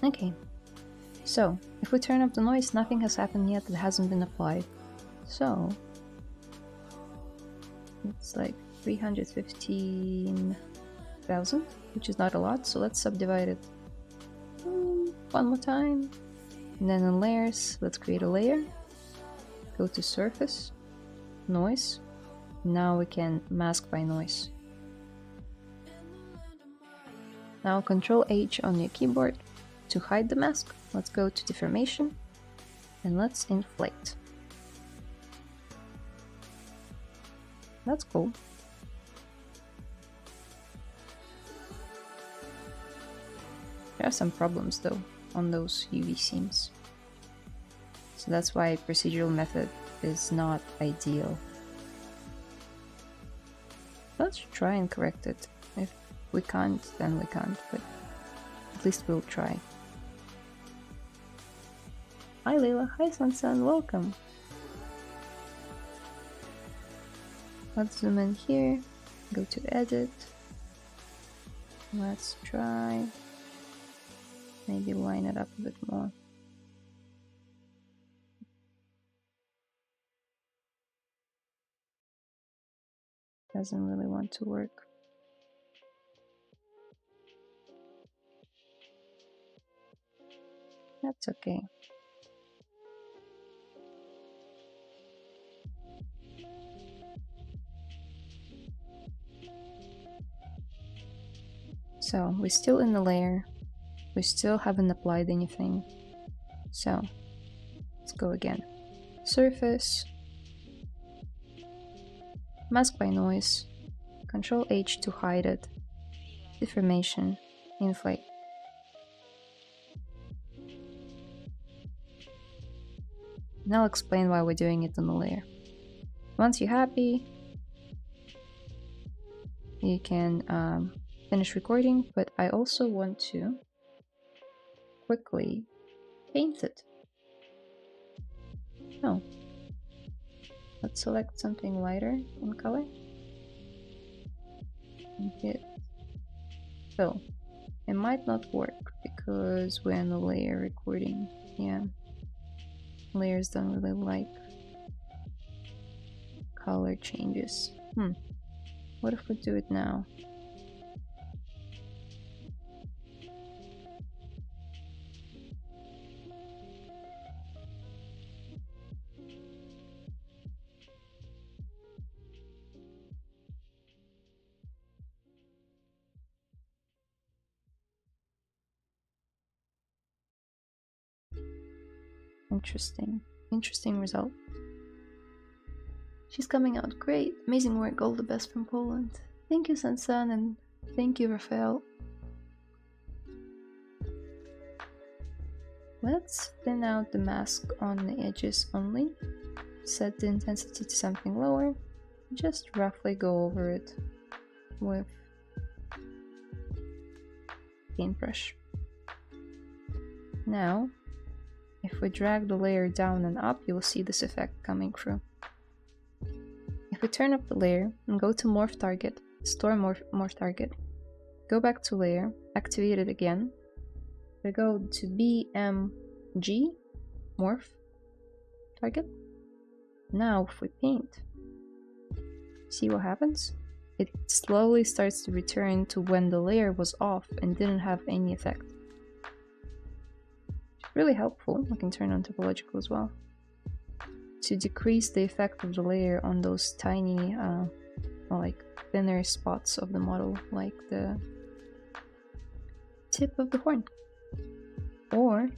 Okay, so if we turn up the noise, nothing has happened yet that hasn't been applied. So it's like 315 3000, which is not a lot, so let's subdivide it one more time. And then in layers, let's create a layer. Go to surface, noise. Now we can mask by noise. Now Ctrl H on your keyboard to hide the mask. Let's go to deformation and let's inflate. That's cool. There are some problems though on those UV seams. So that's why procedural method is not ideal. Let's try and correct it. If we can't, then we can't, but at least we'll try. Hi Layla, hi Sansan, welcome! Let's zoom in here, go to edit. Let's try, maybe line it up a bit more. Doesn't really want to work. That's okay. So we're still in the layer. We still haven't applied anything. So let's go again. Surface. Mask by noise. Ctrl H to hide it. Deformation. Inflate. And I'll explain why we're doing it in the layer. Once you're happy, you can finish recording, but I also want to quickly paint it. Oh. Let's select something lighter in color. And hit fill. It might not work because we're in the layer recording. Yeah. Layers don't really like color changes. What if we do it now? Interesting result. She's coming out great. Amazing work, all the best from Poland. Thank you, Sansan, and thank you, Raphael. Let's thin out the mask on the edges only. Set the intensity to something lower. Just roughly go over it with paintbrush. Now, if we drag the layer down and up, you will see this effect coming through. If we turn up the layer and go to Morph Target, store Morph Target, go back to Layer, activate it again, we go to BMG, Morph Target. Now if we paint, see what happens? It slowly starts to return to when the layer was off and didn't have any effect. Really helpful. We can turn on topological as well to decrease the effect of the layer on those tiny like thinner spots of the model, like the tip of the horn or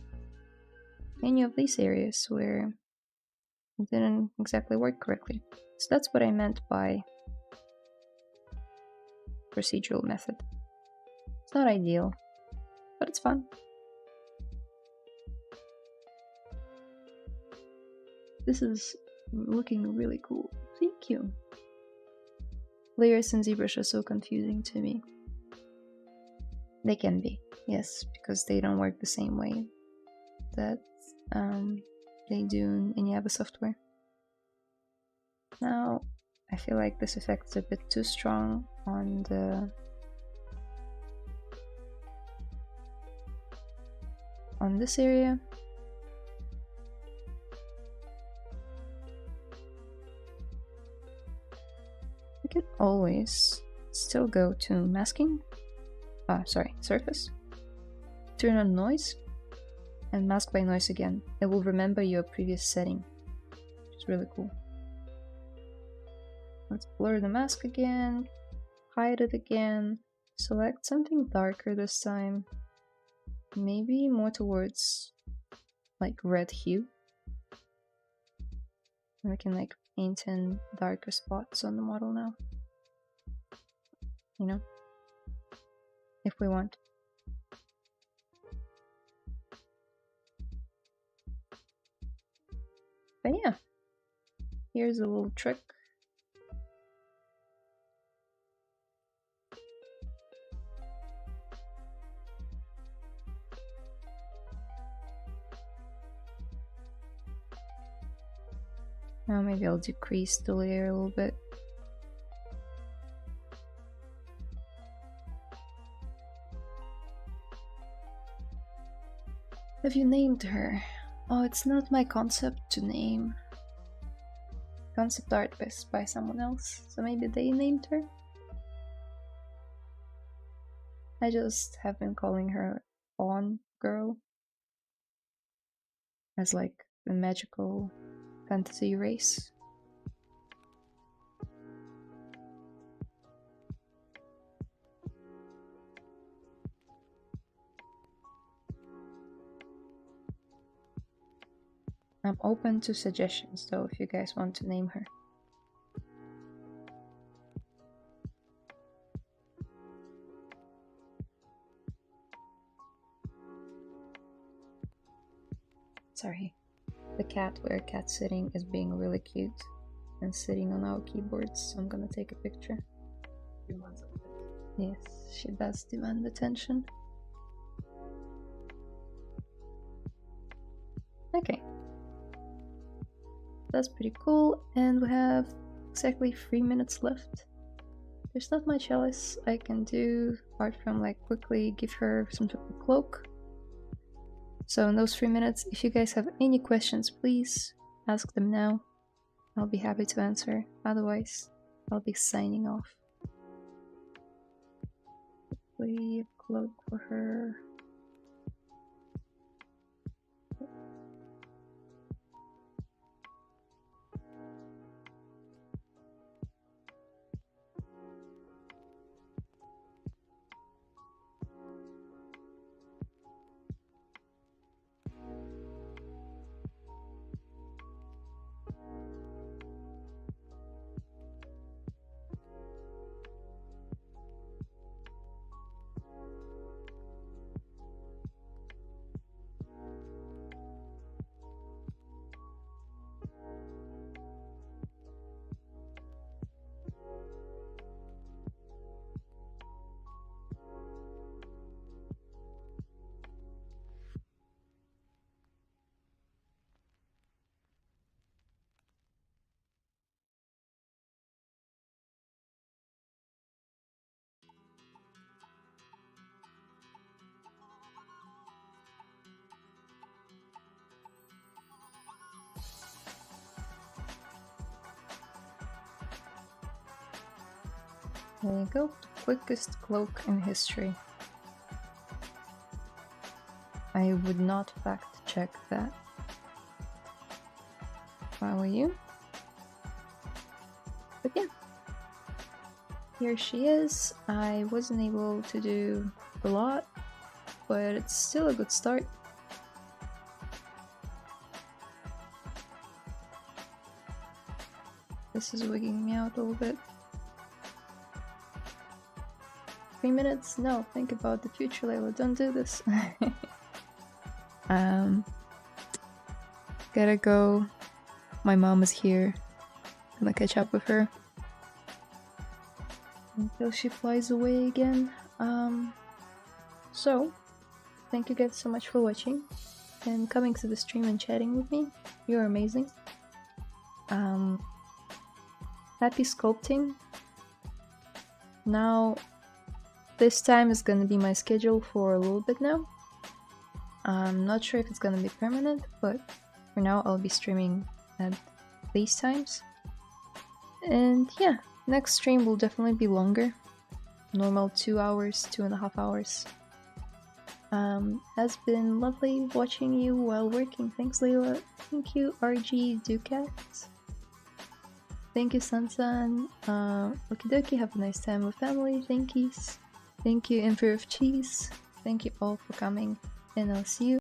any of these areas where it didn't exactly work correctly. So that's what I meant by procedural method. It's not ideal, but it's fun. This is looking really cool. Thank you. Layers in ZBrush are so confusing to me. They can be, yes, because they don't work the same way that they do in any other software. Now, I feel like this effect is a bit too strong on this area. We can always still go to masking sorry, surface. Turn on noise and mask by noise again. It will remember your previous setting, which is really cool. Let's blur the mask again, hide it again, select something darker this time. Maybe more towards like red hue. And we can like paint in darker spots on the model now. You know, if we want. But yeah, here's a little trick. Now maybe I'll decrease the layer a little bit. Have you named her? Oh, it's not my concept to name. Concept art is by someone else, so maybe they named her? I just have been calling her On Girl as like a magical fantasy race. I'm open to suggestions though if you guys want to name her. Sorry. The cat where cat's sitting is being really cute and sitting on our keyboards, so I'm gonna take a picture. Yes, she does demand attention. Okay. That's pretty cool, and we have exactly 3 minutes left. There's not much else I can do apart from like quickly give her some type of cloak. So in those 3 minutes, if you guys have any questions, please ask them now. I'll be happy to answer. Otherwise, I'll be signing off. Quickly a cloak for her. There you go, the quickest cloak in history. I would not fact check that. If I were you. But yeah. Here she is. I wasn't able to do a lot, but it's still a good start. This is wigging me out a little bit. 3 minutes? No, think about the future, Layla. Don't do this. Gotta go. My mom is here. Gonna catch up with her until she flies away again. So, thank you guys so much for watching and coming to the stream and chatting with me. You're amazing. Happy sculpting. Now, this time is gonna be my schedule for a little bit now. I'm not sure if it's gonna be permanent, but for now I'll be streaming at these times. And yeah, next stream will definitely be longer. normal 2 hours, 2.5 hours. Has been lovely watching you while working. Thanks, Layla. Thank you, RG Ducat. Thank you, Sansan. Okie dokie, have a nice time with family. Thank you. Thank you, Emperor of Cheese. Thank you all for coming, and I'll see you